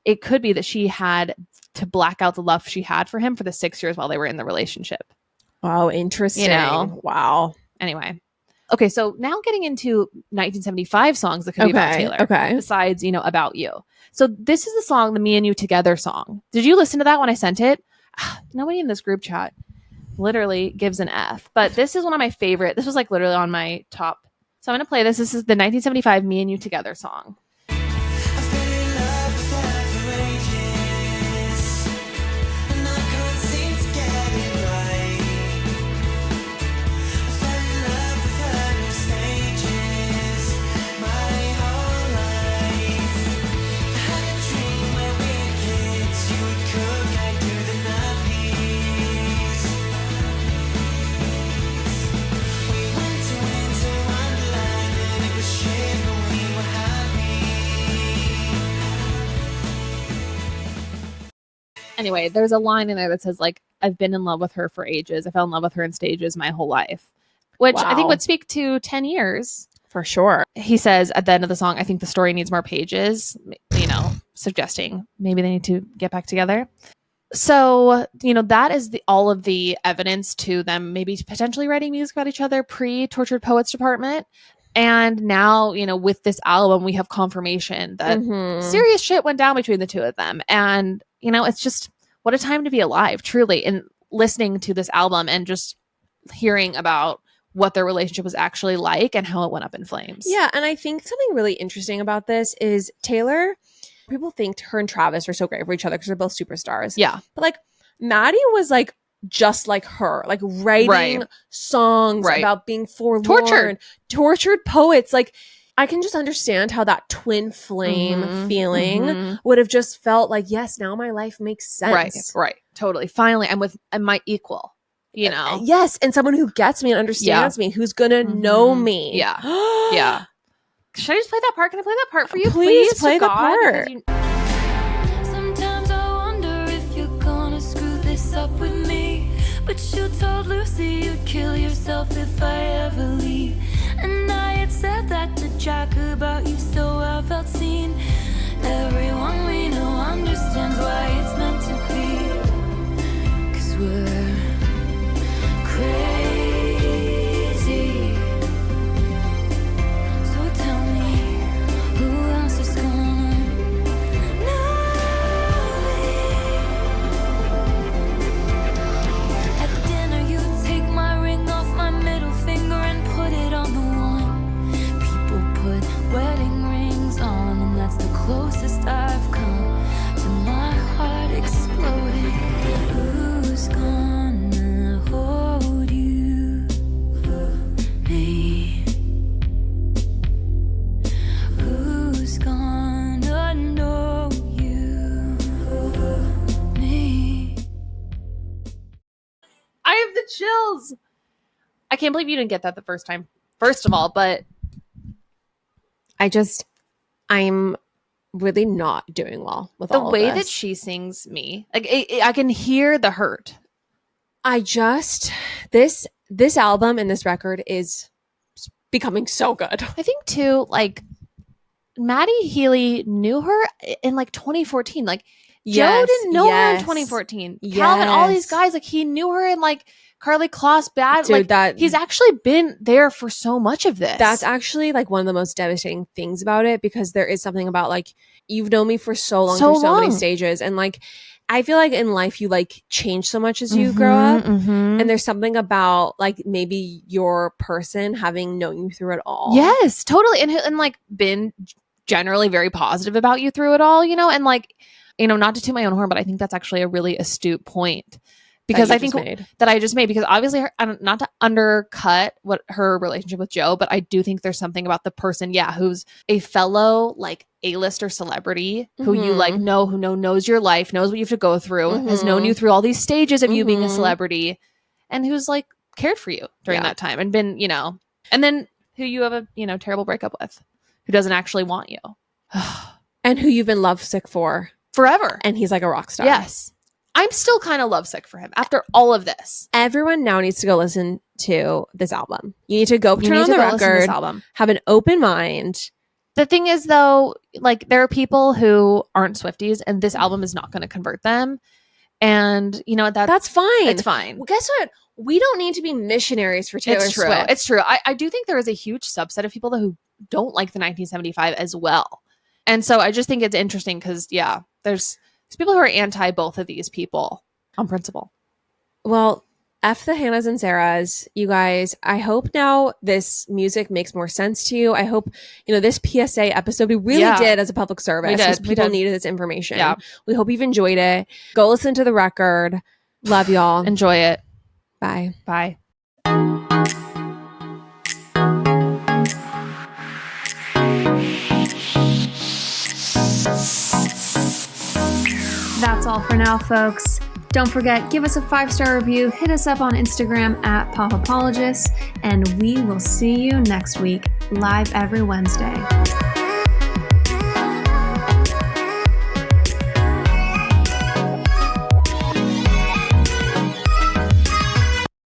it could be that she had to black out the love she had for him for the 6 years while they were in the relationship. Wow, interesting. You know? Wow. Anyway. Okay, so now getting into 1975 songs that could be about Taylor. Okay. Besides, you know, About You. So this is the song, the Me and You Together song. Did you listen to that when I sent it? Nobody in this group chat literally gives an F. But this is one of my favorite. This was like literally on my top. So I'm going to play this. This is the 1975 Me and You Together song. Anyway, there's a line in there that says, like, I've been in love with her for ages. I fell in love with her in stages my whole life, which I think Wow. would speak to 10 years. For sure. He says at the end of the song, I think the story needs more pages, you know, suggesting maybe they need to get back together. So, you know, that is all of the evidence to them maybe potentially writing music about each other pre-Tortured Poets Department. And now, you know, with this album, we have confirmation that Mhm. serious shit went down between the two of them. And, you know, it's just what a time to be alive, truly. And listening to this album and just hearing about what their relationship was actually like and how it went up in flames. Yeah, and I think something really interesting about this is Taylor, people think her and Travis are so great for each other because they're both superstars. Yeah. But like Maddie was like just like her, like writing Right. songs Right. about being forlorn, tortured poets. Like I can just understand how that twin flame Mhm, feeling mhm. would have just felt like, yes, now my life makes sense. Right. Totally. Finally, I'm with my equal, you know? Yes, and someone who gets me and understands me, who's gonna know Mhm. me. Yeah. Yeah. Should I just play that part? Can I play that part for you? Please For play the God? part. Because Sometimes I wonder if you're gonna scream kill yourself if I ever leave. And I had said that to Jack about you, so I felt seen. Everyone we know understands why it's meant to be. 'Cause we're crazy. So tell me, who else is gonna know me? At dinner you take my ring off my middle finger and put it on the one people put wedding rings on, and that's the closest I've come to my heart exploding. Who's gonna hold you, me? Who's gonna know you, me? I have the chills. I can't believe you didn't get that the first time. First of all, but I'm really not doing well with the all way of that this. she sings me, like I can hear the hurt. This album and this record is becoming so good. I think too, like Maddie Healy knew her in like 2014. Like Joe didn't know her in 2014. Calvin, all these guys, like he knew her in like Carly Kloss, Bad. Dude, like he's actually been there for so much of this. That's actually like one of the most devastating things about it, because there is something about like you've known me for so long through so many stages, and like I feel like in life you like change so much as you grow up, and there's something about like maybe your person having known you through it all. Yes, totally, and like been generally very positive about you through it all, you know, and like, you know, not to toot my own horn, but I think that's actually a really astute point. Because I think that I just made, because obviously not to undercut what her relationship with Joe, but I do think there's something about the person, who's a fellow like A-lister celebrity who you like knows your life, knows what you have to go through, has known you through all these stages of you being a celebrity, and who's like cared for you during that time and been, you know, and then who you have a, you know, terrible breakup with, who doesn't actually want you. And who you've been lovesick for forever. And he's like a rock star. Yes. I'm still kind of lovesick for him after all of this. Everyone now needs to go listen to this album. You need to go turn on the record, have an open mind. The thing is, though, like there are people who aren't Swifties, and this album is not going to convert them. And you know that's fine. It's fine. Well, guess what? We don't need to be missionaries for Taylor Swift. It's true. I do think there is a huge subset of people who don't like the 1975 as well, and so I just think it's interesting because there's people who are anti both of these people on principle. Well, F the Hannahs and Sarahs, you guys. I hope now this music makes more sense to you. I hope, you know, this PSA episode we really did as a public service because people needed this information. Yeah. We hope you've enjoyed it. Go listen to the record. Love y'all. Enjoy it. Bye. Bye. That's all for now, folks. Don't forget, give us a 5-star review, hit us up on Instagram at Popapologists, and we will see you next week, live every Wednesday.